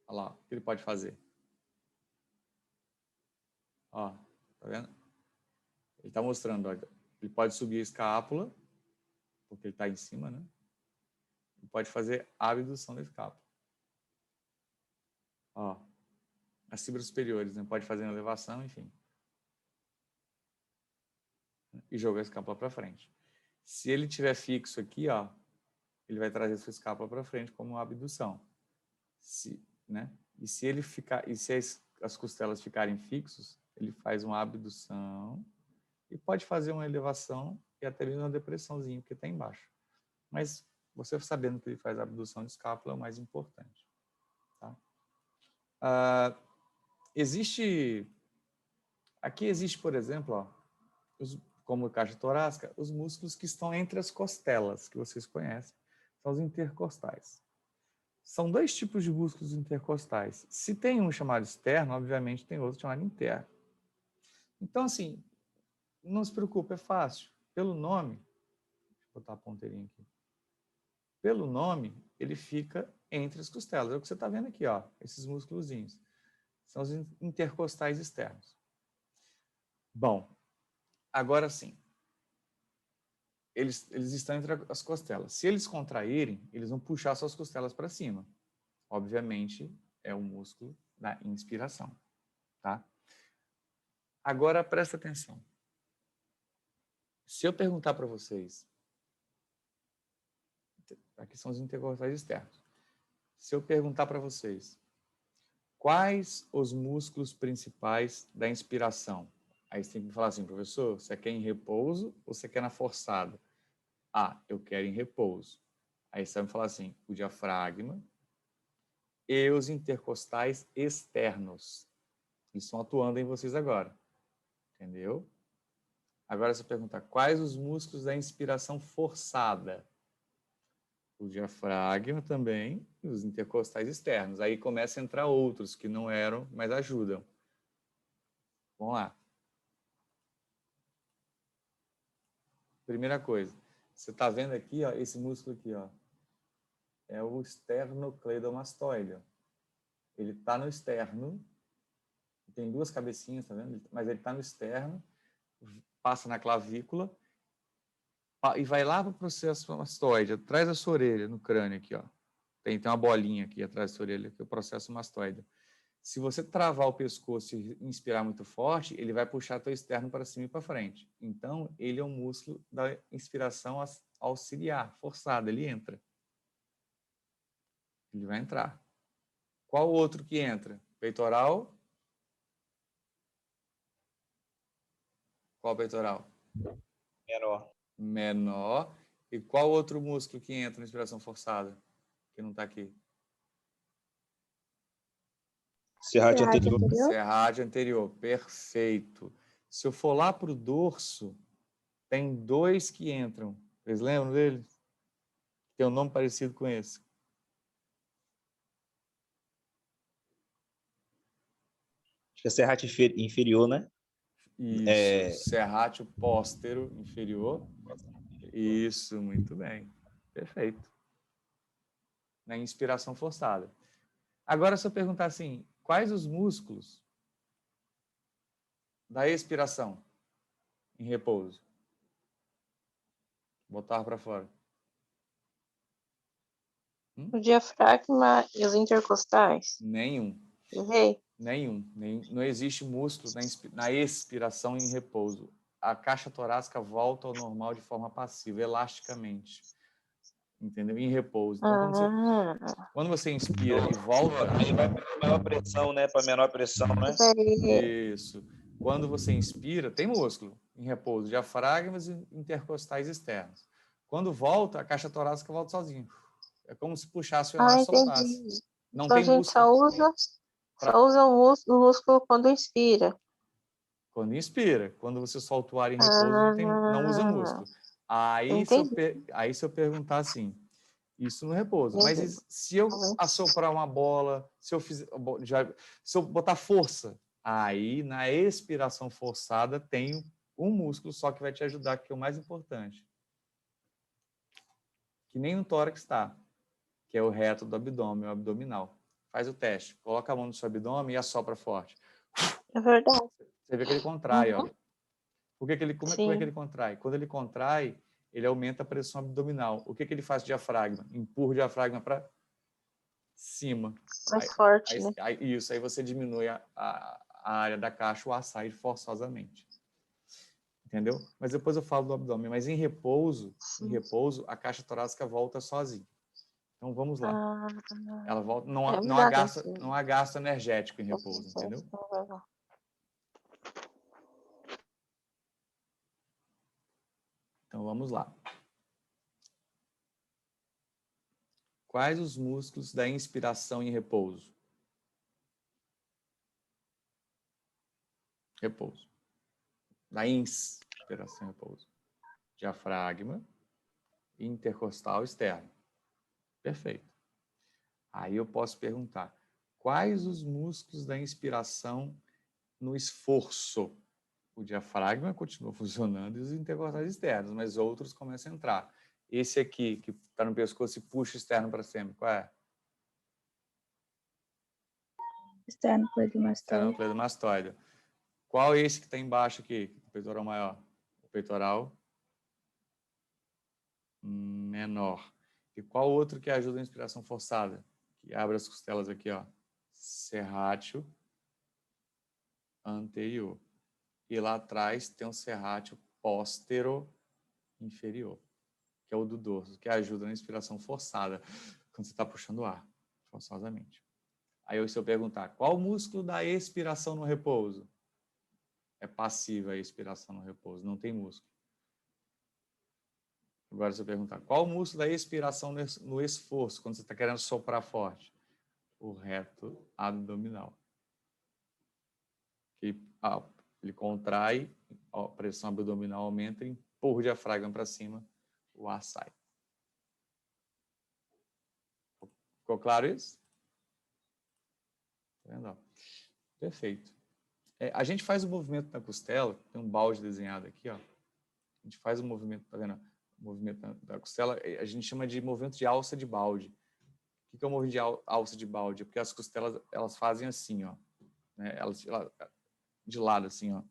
Olha lá, o que ele pode fazer. Ó, tá vendo? Ele tá mostrando, ó, ele pode subir a escápula, porque ele tá em cima, né? Ele pode fazer a abdução da escápula. Ó, as fibras superiores, né? Pode fazer uma elevação, enfim. E jogar a escápula para frente. Se ele tiver fixo aqui, ó, ele vai trazer sua escápula para frente como uma abdução. Né? E se ele ficar, e se as costelas ficarem fixos, ele faz uma abdução e pode fazer uma elevação e até mesmo uma depressãozinha, porque está embaixo. Mas você sabendo que ele faz a abdução de escápula é o mais importante. Tá? Aqui existe, por exemplo, ó, como caixa torácica, os músculos que estão entre as costelas, que vocês conhecem, são os intercostais. São dois tipos de músculos intercostais. Se tem um chamado externo, obviamente tem outro chamado interno. Então, assim, não se preocupe, é fácil. Pelo nome, deixa eu botar a ponteirinha aqui. Pelo nome, ele fica entre as costelas. É o que você está vendo aqui, ó, esses músculozinhos. São os intercostais externos. Bom, agora sim. Eles estão entre as costelas. Se eles contraírem, eles vão puxar suas costelas para cima. Obviamente, é o músculo da inspiração. Tá? Agora, presta atenção. Se eu perguntar para vocês, aqui são os intercostais externos. Se eu perguntar para vocês, quais os músculos principais da inspiração? Aí você tem que me falar assim, professor, você quer em repouso ou você quer na forçada? Ah, eu quero em repouso. Aí você vai me falar assim, o diafragma e os intercostais externos. Eles estão atuando em vocês agora. Entendeu? Agora você pergunta, quais os músculos da inspiração forçada? O diafragma também e os intercostais externos. Aí começa a entrar outros que não eram, mas ajudam. Vamos lá. Primeira coisa, você está vendo aqui, ó, esse músculo aqui, ó, é o esternocleidomastoide. Ele está no externo, tem duas cabecinhas, tá vendo? Mas ele está no externo, passa na clavícula e vai lá para o processo mastoide, atrás da sua orelha, no crânio aqui, ó. Tem uma bolinha aqui atrás da sua orelha, que é o processo mastoide. Se você travar o pescoço e inspirar muito forte, ele vai puxar teu externo para cima e para frente. Então, ele é um músculo da inspiração auxiliar, forçada, ele entra. Ele vai entrar. Qual outro que entra? Peitoral. Qual peitoral? Menor. Menor. E qual outro músculo que entra na inspiração forçada? Que não está aqui. Serrátil anterior. Serrátil anterior, perfeito. Se eu for lá para o dorso, tem dois que entram. Vocês lembram deles? Tem um nome parecido com esse. Acho que é serrátil inferior, né? Isso, serrátil póstero inferior. Isso, muito bem. Perfeito. Na inspiração forçada. Agora, se eu perguntar assim, quais os músculos da expiração em repouso? Botar para fora. O diafragma e os intercostais? Nenhum. Errei? Nenhum. Não existe músculo na expiração em repouso. A caixa torácica volta ao normal de forma passiva, elasticamente. Entendeu? Em repouso. Então, quando você inspira e volta... Aí vai para menor pressão, né? Para menor pressão, né? Isso. Quando você inspira, tem músculo em repouso, diafragmas e intercostais externos. Quando volta, a caixa torácica volta sozinha. É como se puxasse o ar e soltasse. Não então tem a gente músculo. só usa o músculo quando inspira. Quando inspira. Quando você solta o ar em repouso, não usa músculo. Aí se eu perguntar assim, isso no repouso. Mas se eu assoprar uma bola, se eu botar força, aí na expiração forçada tem um músculo só que vai te ajudar, que é o mais importante. Que nem no tórax está, que é o reto do abdômen, o abdominal. Faz o teste. Coloca a mão no seu abdômen e assopra forte. É verdade. Você vê que ele contrai, ó. Como é que ele contrai? Quando ele contrai, ele aumenta a pressão abdominal. O que ele faz com o diafragma? Empurra o diafragma para cima. Mais forte, né? Isso, aí você diminui a área da caixa, o ar sai forçosamente. Entendeu? Mas depois eu falo do abdômen. Mas em repouso, a caixa torácica volta sozinha. Então vamos lá. Ela volta, não há gasto energético em repouso, entendeu? Então vamos lá. Quais os músculos da inspiração em repouso? Repouso. Da ins. Inspiração e repouso. Diafragma, intercostal externo. Perfeito. Aí eu posso perguntar, quais os músculos da inspiração no esforço? O diafragma continua funcionando e os intercostais externos, mas outros começam a entrar. Esse aqui, que está no pescoço e puxa o externo para cima, qual é? Esternocleidomastoide. Esternocleidomastoide. Qual é esse que está embaixo aqui? O peitoral maior? O peitoral menor. E qual outro que ajuda a inspiração forçada? Que abre as costelas aqui, ó. Serrátil anterior. E lá atrás tem um serrátil póstero inferior, que é o do dorso, que ajuda na inspiração forçada, quando você está puxando o ar, forçosamente. Aí, se eu perguntar, qual músculo da expiração no repouso? É passiva a expiração no repouso, não tem músculo. Agora, se eu perguntar, qual músculo da expiração no esforço, quando você está querendo soprar forte? O reto abdominal. Ele contrai, a pressão abdominal aumenta, empurra o diafragma para cima, o ar sai. Ficou claro isso? Tá vendo? Perfeito. A gente faz o movimento da costela, tem um balde desenhado aqui, ó. A gente faz o movimento, tá vendo? O movimento da costela, a gente chama de movimento de alça de balde. O que é o movimento de alça de balde? É porque as costelas, elas fazem assim, ó. Né? Elas de lado, assim, ó.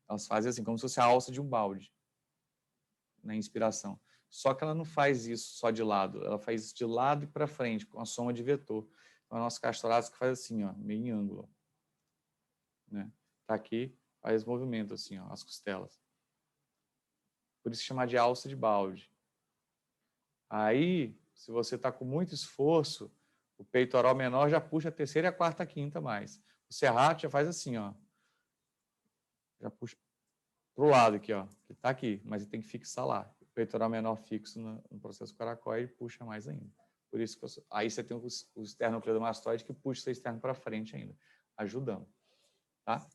Elas fazem assim, como se fosse a alça de um balde na inspiração. Só que ela não faz isso só de lado, ela faz isso de lado e para frente, com a soma de vetor. Então, a nossa caixa torácica faz assim, ó, meio em ângulo. Né? Tá aqui, faz movimento assim, ó, as costelas. Por isso chamar de alça de balde. Aí, se você está com muito esforço, o peitoral menor já puxa a terceira e a quarta, a quinta mais. O serrátil já faz assim, ó. Já puxa pro lado aqui, ó. Que tá aqui, mas ele tem que fixar lá. O peitoral menor fixo no processo coracoide puxa mais ainda. Por isso que aí você tem o esternocleidomastoide que puxa seu externo para frente ainda, ajudando. Tá?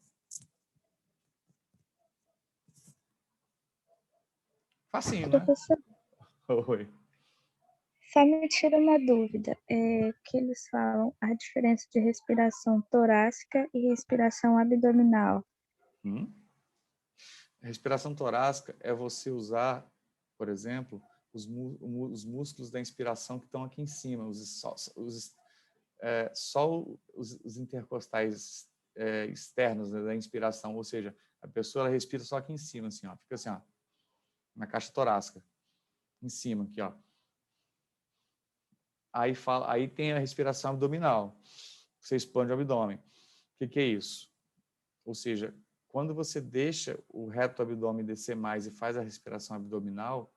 Facinho, né? Professor, Oi. só me tira uma dúvida. Que eles falam a diferença de respiração torácica e respiração abdominal. A respiração torácica é você usar, por exemplo, os músculos da inspiração que estão aqui em cima, os intercostais externos, né, da inspiração, ou seja, a pessoa ela respira só aqui em cima, assim, ó, fica assim, ó, na caixa torácica, em cima, aqui, ó. Aí tem a respiração abdominal, você expande o abdômen. O que é isso? Ou seja, quando você deixa o reto abdômen descer mais e faz a respiração abdominal,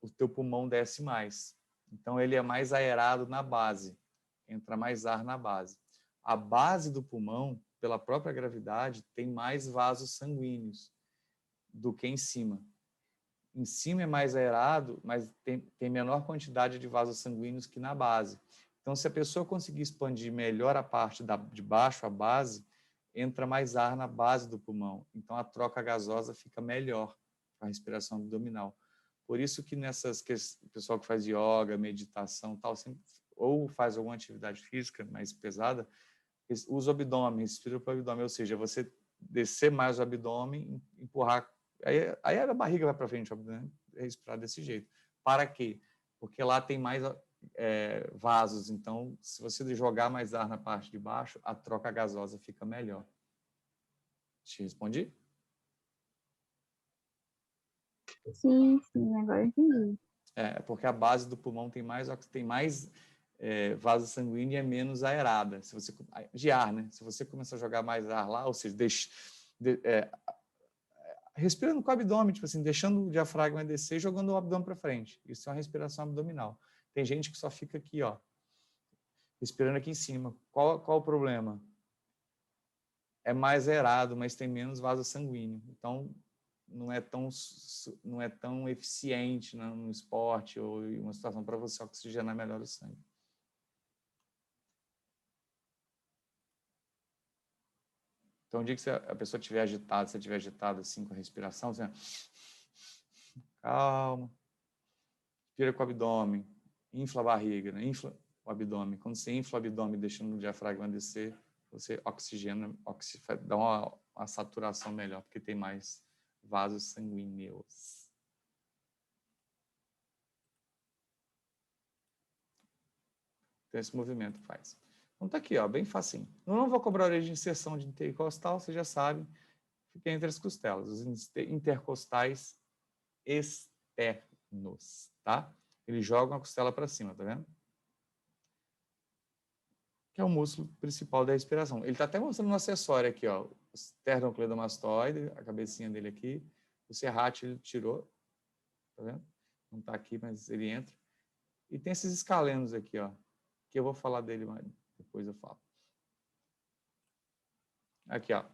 o teu pulmão desce mais. Então, ele é mais aerado na base, entra mais ar na base. A base do pulmão, pela própria gravidade, tem mais vasos sanguíneos do que em cima. Em cima é mais aerado, mas tem menor quantidade de vasos sanguíneos que na base. Então, se a pessoa conseguir expandir melhor a parte de baixo, a base, entra mais ar na base do pulmão. Então, a troca gasosa fica melhor com a respiração abdominal. Por isso que o pessoal que faz yoga, meditação, tal, ou faz alguma atividade física mais pesada, usa o abdômen, respira para o abdômen, ou seja, você descer mais o abdômen, empurrar, aí a barriga vai para frente, né? Respirar desse jeito. Para quê? Porque lá tem mais vasos, então, se você jogar mais ar na parte de baixo, a troca gasosa fica melhor. Te respondi? Sim, agora eu entendi. Porque a base do pulmão tem mais vaso sanguíneo e é menos aerada. De ar, né? Se você começar a jogar mais ar lá, ou seja, respirando com o abdômen, tipo assim, deixando o diafragma descer e jogando o abdômen para frente. Isso é uma respiração abdominal. Tem gente que só fica aqui, ó, respirando aqui em cima. Qual o problema? É mais aerado, mas tem menos vaso sanguíneo. Então, não é tão eficiente no esporte ou em uma situação para você oxigenar melhor o sangue. Então, o dia que a pessoa estiver agitada, se estiver agitada assim com a respiração, você Calma. Inspira com o abdômen. Infla a barriga, né? Infla o abdômen. Quando você infla o abdômen, deixando o diafragma descer, você oxigena, dá uma saturação melhor, porque tem mais vasos sanguíneos. Então, esse movimento faz. Então, tá aqui, ó, bem facinho. Eu não vou cobrar a origem de inserção de intercostal, vocês já sabem. Fica entre as costelas, os intercostais externos, tá? Eles jogam a costela para cima, tá vendo? Que é o músculo principal da respiração. Ele está até mostrando um acessório aqui, ó. O esternocleidomastoide, a cabecinha dele aqui. O serrátil ele tirou, tá vendo? Não está aqui, mas ele entra. E tem esses escalenos aqui, ó, que eu vou falar dele, mas depois eu falo. Aqui, ó.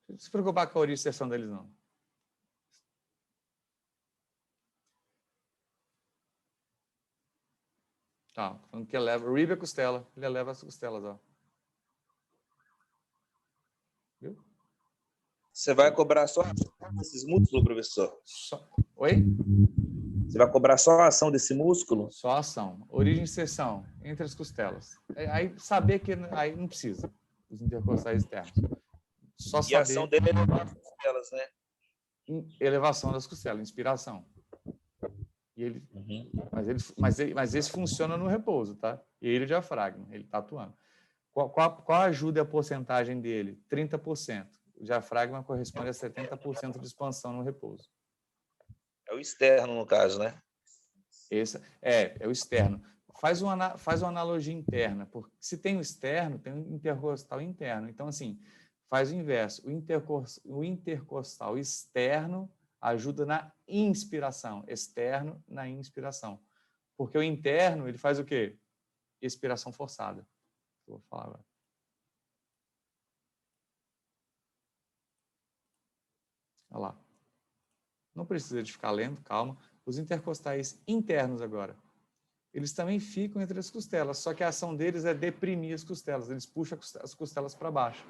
Não se preocupar com a origem de inserção deles, não. Tá, falando que eleva. O rib é costela. Ele eleva as costelas, ó. Viu? Você vai cobrar só esses músculos, professor? Oi? Você vai cobrar só a ação desse músculo? Só a ação. Origem e inserção entre as costelas. Aí saber que aí não precisa. Os intercostais externos. Só e saber. A ação dele é elevar as costelas, né? Elevação das costelas, inspiração. E ele, mas esse funciona no repouso, tá? E ele é o diafragma, ele está atuando. Qual ajuda a porcentagem dele? 30%. O diafragma corresponde a 70% de expansão no repouso. É o externo, no caso, né? Esse é o externo. Faz uma analogia interna, porque se tem o externo, tem o intercostal interno. Então, assim, faz o inverso. O intercostal externo ajuda na inspiração, externo na inspiração. Porque o interno, ele faz o quê? Expiração forçada. Eu vou falar agora. Olha lá. Não precisa de ficar lendo, calma. Os intercostais internos agora. Eles também ficam entre as costelas, só que a ação deles é deprimir as costelas, eles puxam as costelas para baixo.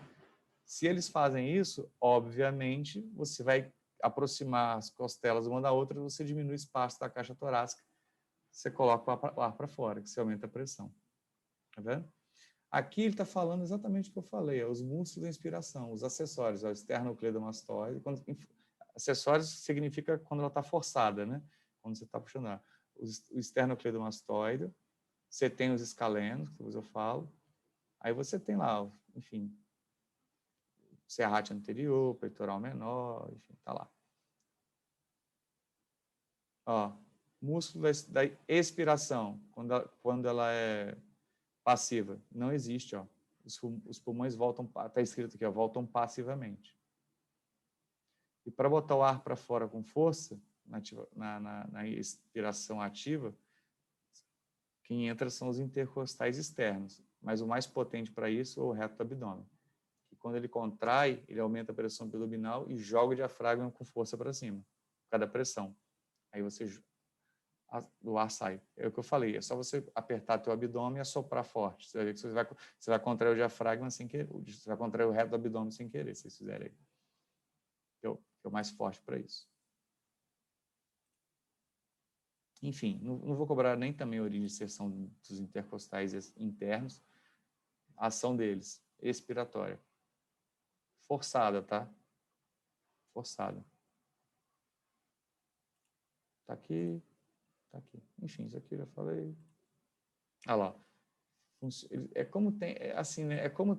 Se eles fazem isso, obviamente, você vai aproximar as costelas uma da outra, você diminui o espaço da caixa torácica, você coloca o ar para fora, que você aumenta a pressão. Tá vendo? Aqui ele está falando exatamente o que eu falei, os músculos da inspiração, os acessórios, o esternocleidomastoide. Acessórios significa quando ela está forçada, né? Quando você está puxando ar. O esternocleidomastoide, você tem os escalenos, que depois eu falo, aí você tem lá, enfim, serrátil anterior, peitoral menor, enfim, tá lá. Ó, músculo da expiração, quando ela é passiva, não existe, ó. Os pulmões voltam, está escrito aqui, ó, voltam passivamente. E para botar o ar para fora com força, na expiração ativa, quem entra são os intercostais externos, mas o mais potente para isso é o reto do abdômen. Que quando ele contrai, ele aumenta a pressão abdominal e joga o diafragma com força para cima, por causa da pressão. Aí o ar sai. É o que eu falei, é só você apertar teu abdômen e assoprar forte. Você vai ver que você vai contrair o diafragma sem querer, você vai contrair o reto do abdômen sem querer, se vocês fizerem aí. Que é o mais forte para isso. Enfim, não vou cobrar nem também a origem de inserção dos intercostais internos. A ação deles, expiratória. Forçada, tá? Forçada. Tá aqui, tá aqui. Enfim, isso aqui eu já falei. Ah lá. É como tem, assim, né? É como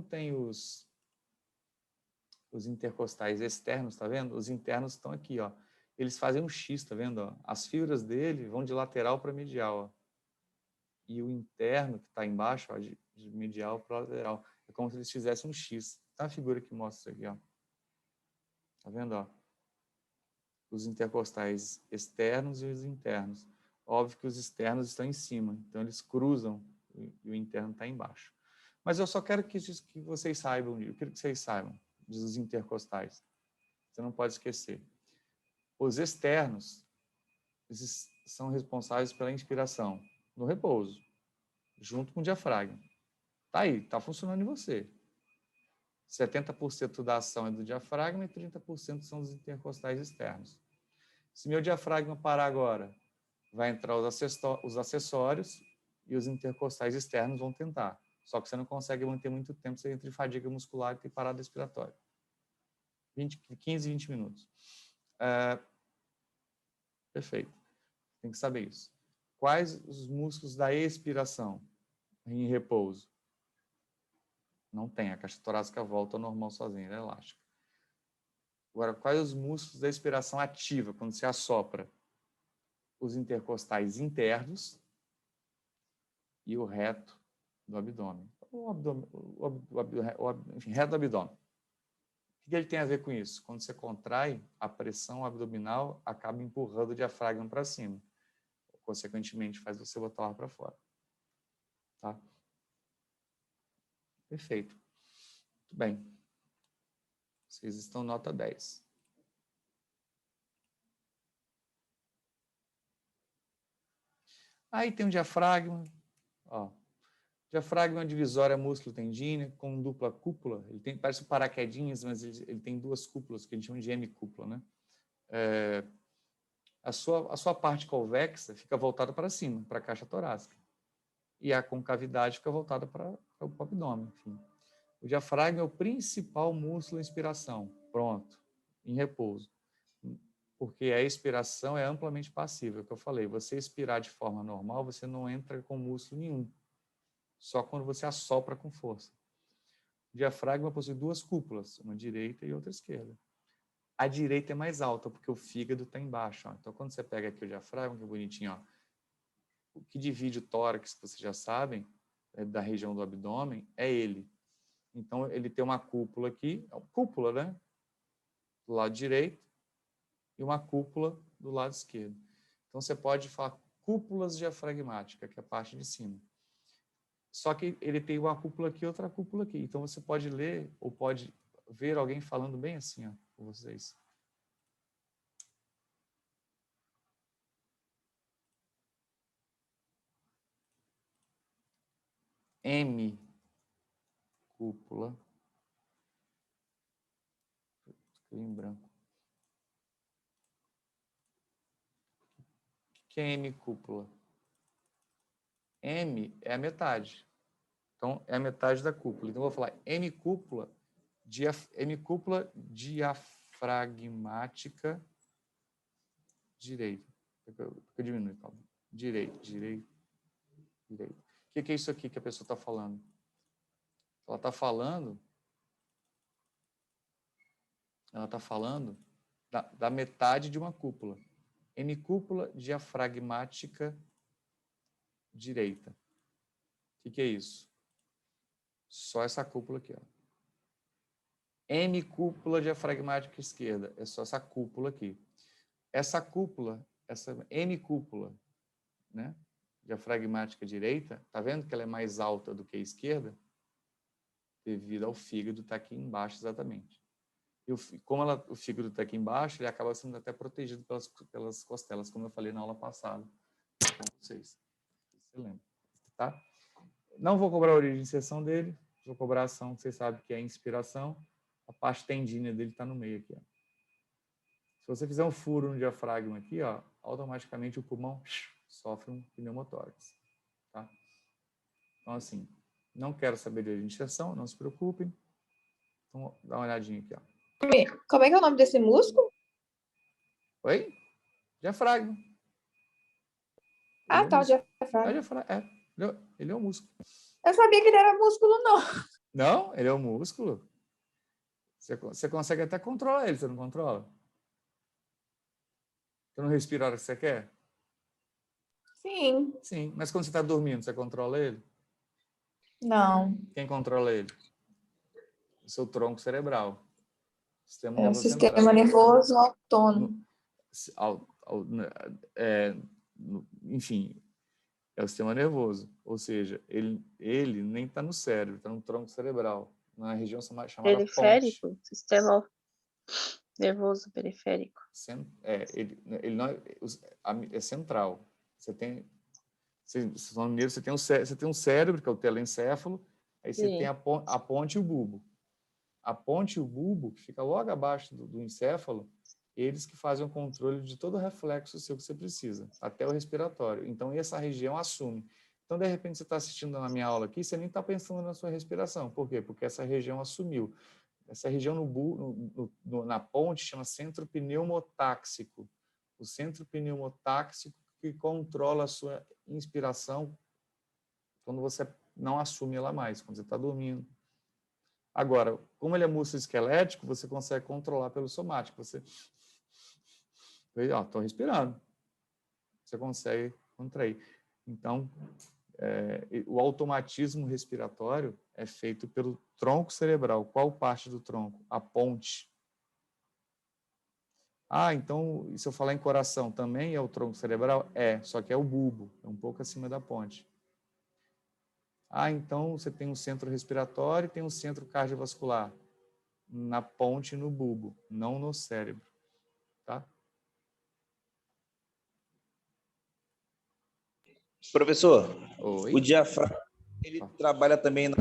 tem os intercostais externos, tá vendo? Os internos estão aqui, ó. Eles fazem um X, tá vendo? Ó? As fibras dele vão de lateral para medial, ó. E o interno, que está embaixo, ó, de medial para lateral. É como se eles fizessem um X. Tá a figura que mostra isso aqui, ó. Tá vendo, ó? Os intercostais externos e os internos. Óbvio que os externos estão em cima, então eles cruzam e o interno está embaixo. Mas eu só quero que vocês saibam, eu quero que vocês saibam dos intercostais. Você não pode esquecer. Os externos, esses são responsáveis pela inspiração no repouso, junto com o diafragma. Tá aí, tá funcionando em você. 70% da ação é do diafragma e 30% são dos intercostais externos. Se meu diafragma parar agora, vai entrar os acessórios e os intercostais externos vão tentar. Só que você não consegue manter muito tempo, você entra em fadiga muscular e parada respiratória. 15, 20 minutos. Perfeito. Tem que saber isso. Quais os músculos da expiração em repouso? Não tem. A caixa torácica volta ao normal sozinha, ela é elástica. Agora, quais os músculos da expiração ativa, quando se assopra? Os intercostais internos e o reto do abdômen. Enfim, reto do abdômen. O que ele tem a ver com isso? Quando você contrai, a pressão abdominal acaba empurrando o diafragma para cima. Consequentemente, faz você botar o ar para fora. Tá? Perfeito. Muito bem. Vocês estão nota 10. Aí tem um diafragma. Ó. Diafragma divisória músculo-tendíneo com dupla cúpula. Ele tem, parece um paraquedinhas, mas ele tem duas cúpulas, que a gente chama de hemicúpula, né? A sua parte convexa fica voltada para cima, para a caixa torácica. E a concavidade fica voltada para o abdômen. Enfim. O diafragma é o principal músculo de inspiração. Pronto. Em repouso. Porque a expiração é amplamente passiva. É o que eu falei. Você expirar de forma normal, você não entra com músculo nenhum. Só quando você assopra com força. O diafragma possui duas cúpulas, uma direita e outra esquerda. A direita é mais alta, porque o fígado está embaixo. Ó. Então, quando você pega aqui o diafragma, que é bonitinho, ó, o que divide o tórax, que vocês já sabem, da região do abdômen, é ele. Então, ele tem uma cúpula aqui, cúpula, né? Do lado direito, e uma cúpula do lado esquerdo. Então, você pode falar cúpulas diafragmáticas, que é a parte de cima. Só que ele tem uma cúpula aqui e outra cúpula aqui. Então, você pode ler ou pode ver alguém falando bem assim, ó, com vocês. M, cúpula. Escrevi em branco. O que é M, cúpula? M é a metade. Então, é a metade da cúpula. Então, eu vou falar M cúpula diafragmática direita. Eu diminuo, calma. Direita. O que é isso aqui que a pessoa está falando? Ela está falando da metade de uma cúpula. Hemicúpula diafragmática direita. O que é isso? Só essa cúpula aqui, ó. Hemicúpula diafragmática esquerda. É só essa cúpula aqui. Essa cúpula, essa hemicúpula, né, diafragmática direita, tá vendo que ela é mais alta do que a esquerda? Devido ao fígado estar aqui embaixo exatamente. E como o fígado está aqui embaixo, ele acaba sendo até protegido pelas costelas, como eu falei na aula passada com vocês. Você lembra, tá? Não vou cobrar a origem de inserção dele, vou cobrar a ação, que vocês sabem que é a inspiração. A parte tendínea dele está no meio aqui, ó. Se você fizer um furo no diafragma aqui, ó, automaticamente o pulmão sofre um pneumotórax, tá? Então, assim, não quero saber de origem de inserção, não se preocupem. Então, dá uma olhadinha aqui, ó. Como é que é o nome desse músculo? Oi? Diafragma. Ah, tá, o diafragma. Ele é um músculo. Eu sabia que ele era músculo, não. Não, ele é um músculo. Você consegue até controlar ele, você não controla? Você não respira a hora que você quer? Sim. Sim, mas quando você está dormindo, você controla ele? Não. Quem controla ele? O seu tronco cerebral. O sistema nervoso autônomo. Enfim, é o sistema nervoso. Ou seja, ele nem está no cérebro, está no tronco cerebral, na região chamada periférico, ponte. Sistema nervoso periférico. Ele não é central. Você tem um cérebro, que é o telencéfalo, aí você tem a ponte e o bulbo. a ponte e o bulbo, que fica logo abaixo do encéfalo, eles que fazem o controle de todo o reflexo seu que você precisa, até o respiratório. Então, essa região assume. Então, de repente, você está assistindo na minha aula aqui, você nem está pensando na sua respiração. Por quê? Porque essa região assumiu. Essa região na ponte chama centro pneumotáxico. O centro pneumotáxico que controla a sua inspiração quando você não assume ela mais, quando você está dormindo. Agora, como ele é músculo esquelético, você consegue controlar pelo somático. Você... Estou respirando. Você consegue contrair. Então, o automatismo respiratório é feito pelo tronco cerebral. Qual parte do tronco? A ponte. Então, se eu falar em coração, também é o tronco cerebral? Só que é o bulbo, é um pouco acima da ponte. Então você tem um centro respiratório e tem um centro cardiovascular na ponte e no bulbo, não no cérebro, tá? Professor, Oi? o diafragma, ele trabalha também na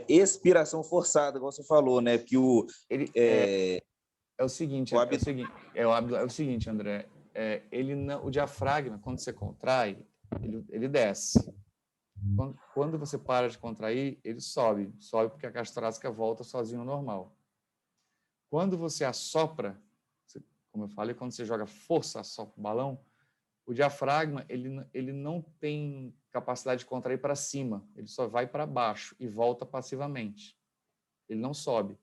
expiração forçada, como você falou, né? Que é o seguinte, André. O diafragma, quando você contrai, ele desce. Quando você para de contrair, ele sobe porque a caixa torácica volta sozinho ao normal. Quando você assopra, como eu falei, quando você joga força, assopra o balão, o diafragma ele não tem capacidade de contrair para cima, ele só vai para baixo e volta passivamente. Ele não sobe.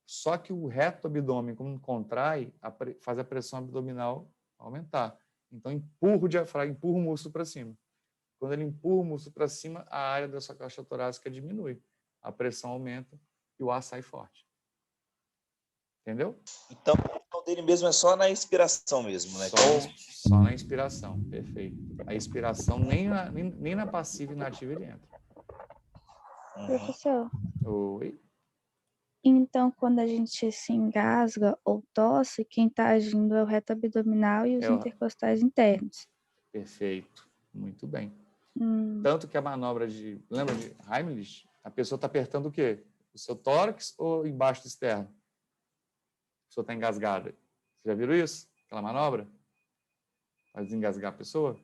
Só que o reto abdômen, quando contrai, faz a pressão abdominal aumentar. Então, empurra o diafragma, empurra o músculo para cima. Quando ele empurra o músculo para cima, a área da sua caixa torácica diminui. A pressão aumenta e o ar sai forte. Entendeu? Então, o dele mesmo é só na inspiração mesmo, né? Só na inspiração, perfeito. A inspiração, nem na passiva e inativa ele entra. Professor. Oi? Então, quando a gente se engasga ou tosse, quem está agindo é o reto abdominal e os intercostais internos. Perfeito, muito bem. Tanto que a manobra lembra de Heimlich? A pessoa está apertando o quê? O seu tórax ou embaixo do externo? A pessoa está engasgada. Você já viram isso? Aquela manobra? Para desengasgar a pessoa?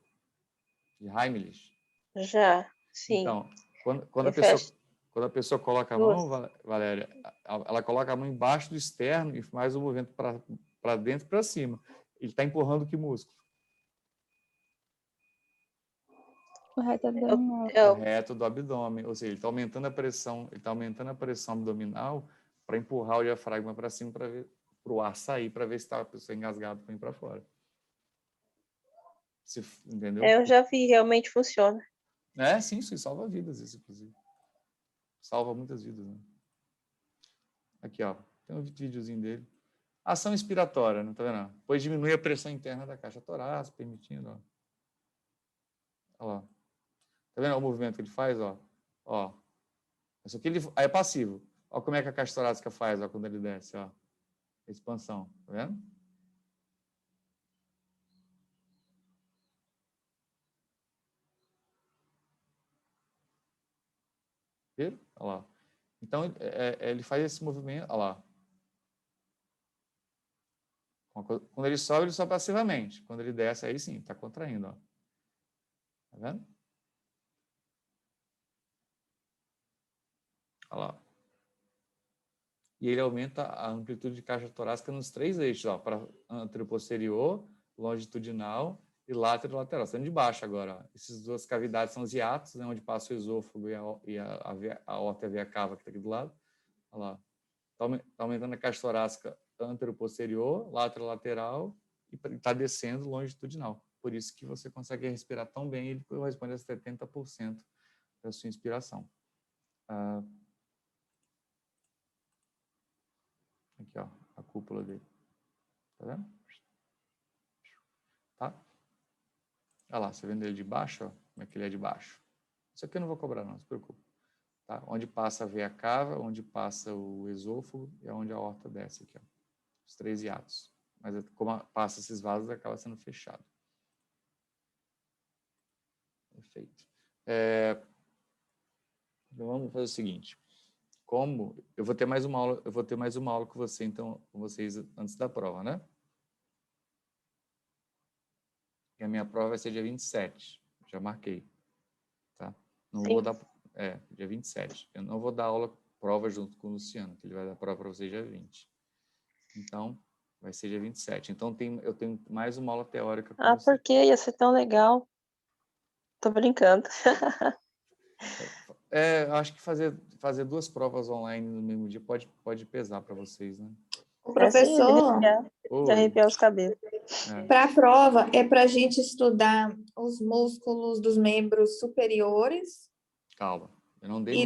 De Heimlich? Já, sim. Então, quando a pessoa coloca a mão, Valéria, ela coloca a mão embaixo do externo e faz o movimento para dentro e para cima. Ele está empurrando que músculo? O reto abdominal. O reto do abdômen, ou seja, ele está aumentando a pressão abdominal para empurrar o diafragma para cima para o ar sair, para ver se está a pessoa engasgada para ir para fora. Entendeu? Eu já vi, realmente funciona. Sim, isso salva vidas, isso, inclusive. Salva muitas vidas, né? Aqui, ó, tem um videozinho dele. Ação inspiratória, não tá vendo? Depois diminui a pressão interna da caixa torácica, permitindo, ó. Olha lá. Tá vendo o movimento que ele faz, ó? Ó. Isso aqui aí é passivo. Olha como é que a caixa torácica faz, ó, quando ele desce, ó. Expansão, tá vendo? Viram? Olha lá. Então, ele faz esse movimento, olha lá. Quando ele sobe passivamente. Quando ele desce, aí sim, está contraindo, ó. Tá vendo? Olha lá. E ele aumenta a amplitude de caixa torácica nos 3 eixos, ó, para anteroposterior, longitudinal e lateral. Sendo de baixo agora, ó. Essas duas cavidades são os hiatos, né, onde passa o esôfago e a aorta e a veia cava, que está aqui do lado. Olha lá. Está aumentando a caixa torácica anteroposterior, lateral e está descendo longitudinal. Por isso que você consegue respirar tão bem, ele corresponde a 70% da sua inspiração. Aqui, ó, a cúpula dele. Tá vendo? Tá? Olha lá, você vendo ele de baixo, ó, como é que ele é de baixo. Isso aqui eu não vou cobrar, não se preocupe. Tá? Onde passa a veia cava, onde passa o esôfago e onde a aorta desce aqui, ó. Os 3 hiatos. Mas como passa esses vasos, acaba sendo fechado. Perfeito. Então vamos fazer o seguinte. como eu vou ter mais uma aula, com você, então, com vocês antes da prova, né? E a minha prova vai ser dia 27. Já marquei. Tá? Não vou dar... dia 27. Eu não vou dar prova junto com o Luciano, que ele vai dar prova para vocês dia 20. Então, vai ser dia 27. Então, eu tenho mais uma aula teórica com você. Por que? Ia ser tão legal. Tô brincando. Acho que fazer 2 provas online no mesmo dia pode pesar para vocês, né? O professor, de arrepiar os cabelos. Para a prova, é para a gente estudar os músculos dos membros superiores. Calma, eu não dei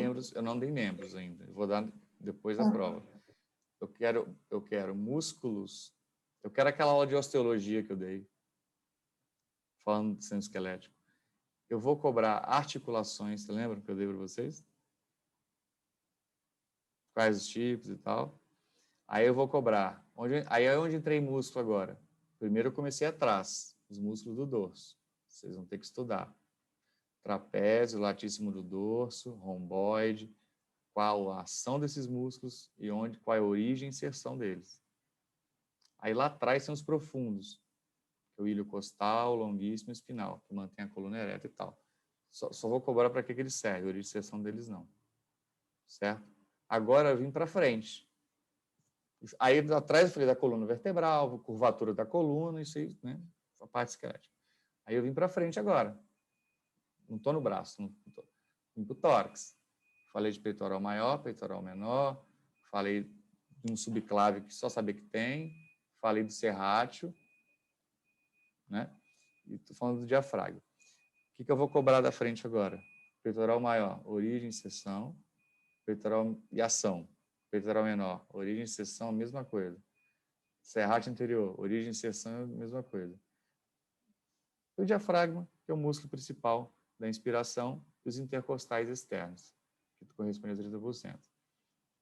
membros ainda. Eu vou dar depois da prova. Eu quero músculos. Eu quero aquela aula de osteologia que eu dei, falando de sistema esquelético. Eu vou cobrar articulações, você lembra que eu dei para vocês? Quais os tipos e tal. Aí eu vou cobrar. Aí é onde entrei músculo agora. Primeiro eu comecei atrás, os músculos do dorso. Vocês vão ter que estudar. Trapézio, latíssimo do dorso, romboide, qual a ação desses músculos e qual é a origem e inserção deles. Aí lá atrás tem os profundos, que é o ilho costal, longuíssimo e espinal, que mantém a coluna ereta e tal. Só vou cobrar para que eles servem, a origem e inserção deles não. Certo? Agora eu vim para frente. Aí atrás eu falei da coluna vertebral, curvatura da coluna, isso aí, né? A parte esquelética. Aí eu vim para frente agora. Não estou no braço, vim para o tórax. Falei de peitoral maior, peitoral menor, falei de um subclave que só saber que tem, falei do serrátil, né? E estou falando do diafragma. O que eu vou cobrar da frente agora? Peitoral maior, origem, inserção, peitoral e ação. Peitoral menor, origem, inserção, mesma coisa. Serrátil anterior, origem, inserção, mesma coisa. O diafragma, que é o músculo principal da inspiração, e os intercostais externos, que correspondem a 30%.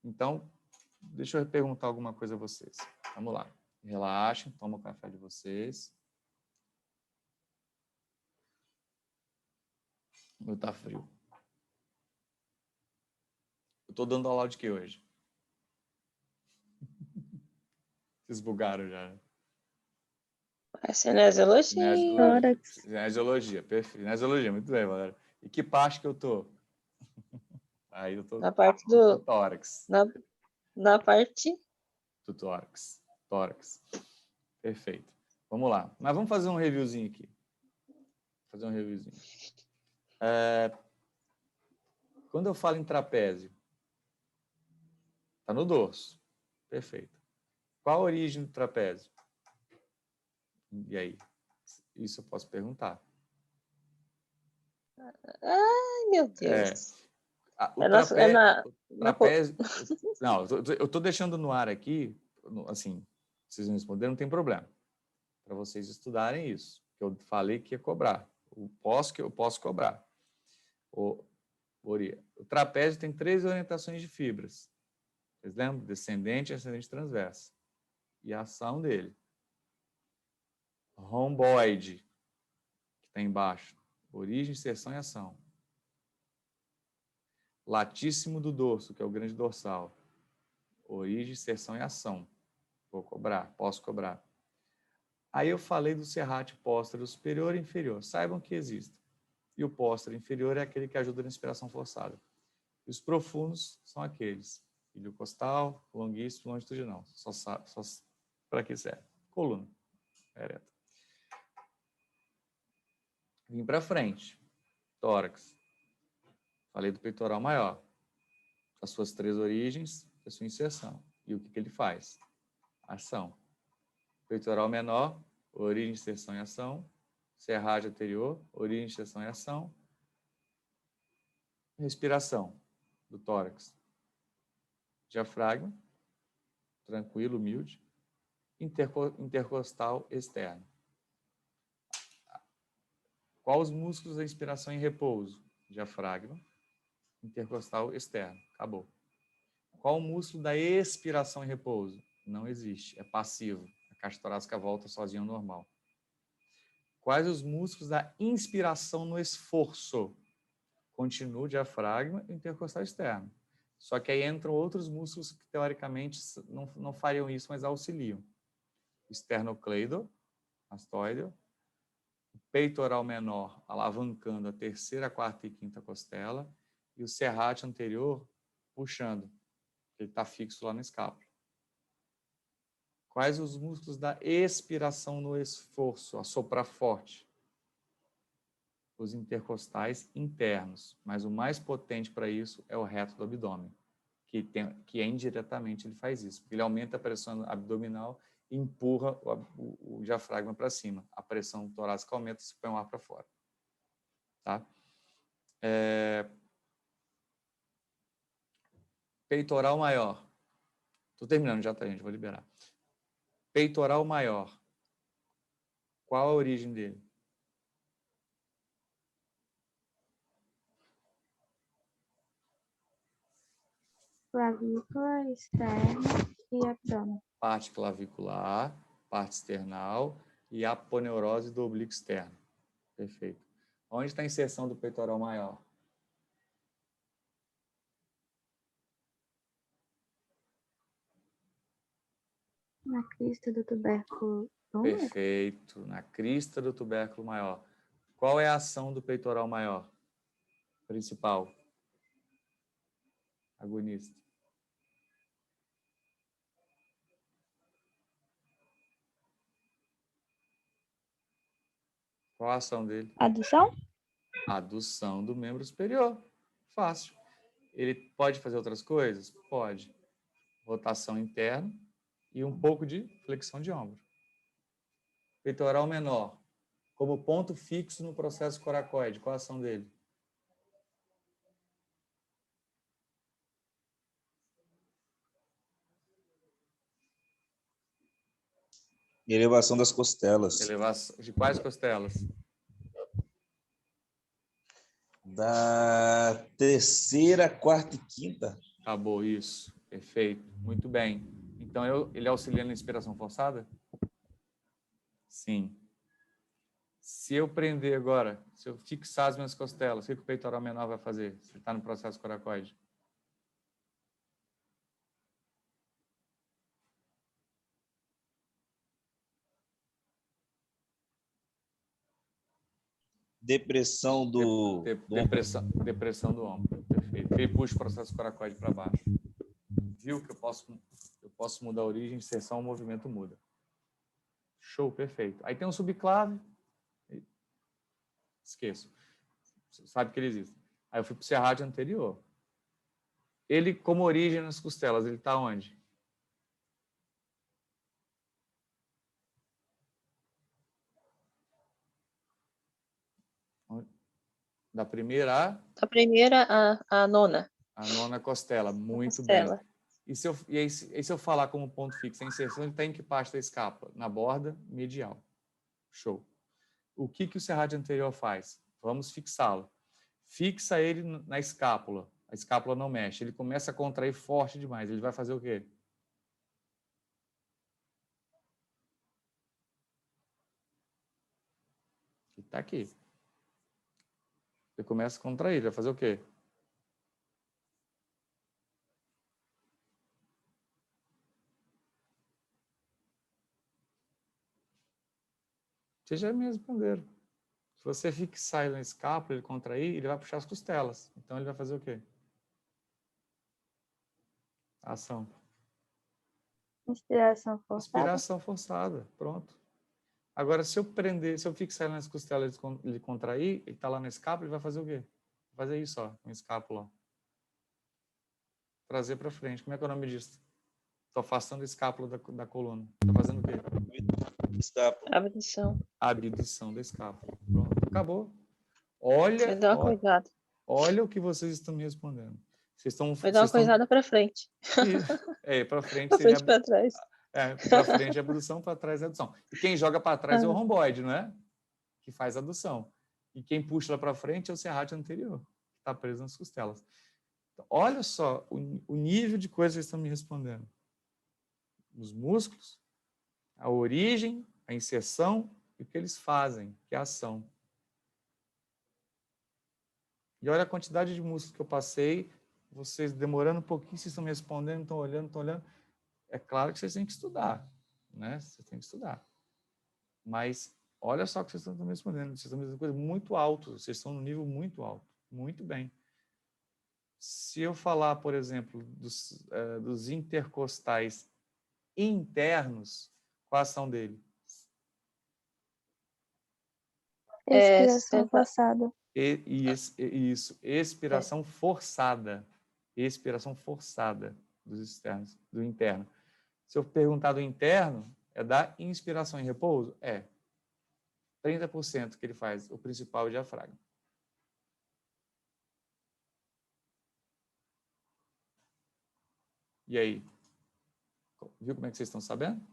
Então, deixa eu perguntar alguma coisa a vocês. Vamos lá. Relaxem, tomem o café de vocês. Meu tá frio. Eu tô dando aula de que hoje? Vocês bugaram já. Cinesiologia. Cinesiologia, perfeito. Cinesiologia, muito bem, galera. E que parte que eu tô? Aí eu tô na parte do tórax. Na parte do tórax. Tórax. Perfeito. Vamos lá. Mas vamos fazer um reviewzinho aqui. Quando eu falo em trapézio, tá no dorso. Perfeito. Qual a origem do trapézio? E aí? Isso eu posso perguntar. Ai, meu Deus. O trapézio... Não, eu estou deixando no ar aqui, assim, vocês não responderam, não tem problema. Para vocês estudarem isso, que eu falei que ia cobrar. Eu posso cobrar. O trapézio tem 3 orientações de fibras. Vocês lembram? Descendente, ascendente, transverso. E a ação dele. Romboide, que está embaixo. Origem, inserção e ação. Latíssimo do dorso, que é o grande dorsal. Origem, inserção e ação. Vou cobrar, posso cobrar. Aí eu falei do serrátil póstero superior e inferior. Saibam que existe. E o póstero inferior é aquele que ajuda na inspiração forçada. E os profundos são aqueles. Ilho costal, longuíssimo, longitudinal. Só para que serve? Coluna ereta. Vim para frente. Tórax. Falei do peitoral maior. As suas 3 origens, a sua inserção. E o que ele faz? Ação. Peitoral menor, origem, inserção e ação. Serrátil anterior, origem, inserção e ação. Respiração do tórax. Diafragma, tranquilo, humilde. Intercostal externo. Quais os músculos da inspiração em repouso? Diafragma, intercostal externo. Acabou. Qual o músculo da expiração em repouso? Não existe, é passivo. A caixa torácica volta sozinha ao normal. Quais os músculos da inspiração no esforço? Continua o diafragma e o intercostal externo. Só que aí entram outros músculos que, teoricamente, não fariam isso, mas auxiliam. Esternocleido, mastoideo, peitoral menor alavancando a terceira, quarta e quinta costela e o serrátil anterior puxando. Ele está fixo lá na escápula. Quais os músculos da expiração no esforço? Assoprar forte. Os intercostais internos, mas o mais potente para isso é o reto do abdômen, que indiretamente ele faz isso, porque ele aumenta a pressão abdominal e empurra o diafragma para cima. A pressão torácica aumenta e se põe o ar para fora. Tá? Peitoral maior. Estou terminando já, tá, gente? Vou liberar. Peitoral maior. Qual a origem dele? Clavícula externa e abdômen. Parte clavicular, parte external e aponeurose do oblíquo externo. Perfeito. Onde está a inserção do peitoral maior? Na crista do tubérculo. Perfeito. Na crista do tubérculo maior. Qual é a ação do peitoral maior? Principal. Agonista. Qual a ação dele? Adução? Adução do membro superior. Fácil. Ele pode fazer outras coisas? Pode. Rotação interna e um pouco de flexão de ombro. Peitoral menor. Como ponto fixo no processo coracoide. Qual a ação dele? Elevação das costelas. Elevação de quais costelas? Da terceira, quarta e quinta. Acabou isso. Perfeito. Muito bem. Então, ele auxilia na inspiração forçada? Sim. Se eu prender agora, se eu fixar as minhas costelas, o que o peitoral menor vai fazer? Se ele está no processo coracoide? Depressão do... Depressão do ombro. Perfeito. Ele puxa o processo coracoide para baixo. Viu que eu posso mudar a origem, inserção, o movimento muda. Show, perfeito. Aí tem um subclave. Esqueço. Sabe que ele existe. Aí eu fui para o serrátil anterior. Ele, como origem nas costelas, ele está onde? Da primeira a nona. A nona costela. Muito costela. Bem. E se eu falar como ponto fixo, a inserção ele está em que parte da escápula? Na borda medial. Show. O que o serrátil anterior faz? Vamos fixá-lo. Fixa ele na escápula. A escápula não mexe. Ele começa a contrair forte demais. Ele vai fazer o quê? Ele está aqui. Ele começa a contrair. Ele vai fazer o quê? Vocês já me responderam. Se você fixar ele na escápula, ele contrair, ele vai puxar as costelas. Então, ele vai fazer o quê? Ação. Inspiração forçada. Inspiração forçada. Pronto. Agora, se eu fixar ele nas costelas e ele contrair, ele está lá na escápula, ele vai fazer o quê? Vai fazer isso, ó, com a escápula. Ó. Trazer para frente. Como é que é o nome disso? Estou afastando a escápula da coluna. Está fazendo o quê? Escápula. Abdução. Abdução da escápula. Pronto, acabou. Olha, Vai dar uma coisada. Olha o que vocês estão me respondendo. Vai dar uma coisada para frente. Para frente para seria... frente para trás. Para frente é abdução, para trás é adução. E quem joga para trás é o romboide, não é? Que faz adução. E quem puxa lá para frente é o serrátil anterior, que está preso nas costelas. Então, olha só o nível de coisas que vocês estão me respondendo. Os músculos, a origem, a inserção e o que eles fazem, que é a ação. E olha a quantidade de músculos que eu passei vocês demorando um pouquinho, vocês estão me respondendo, estão olhando. É claro que vocês têm que estudar, né? Vocês têm que estudar. Mas olha só que vocês estão me respondendo. Vocês estão me dizendo coisa muito alto. Vocês estão no nível muito alto. Muito bem. Se eu falar, por exemplo, dos intercostais internos, qual a ação dele? Expiração forçada. Isso, expiração forçada. Expiração forçada dos externos, do interno. Se eu perguntar do interno, é da inspiração em repouso? 30% que ele faz, o principal diafragma. E aí? Viu como é que vocês estão sabendo?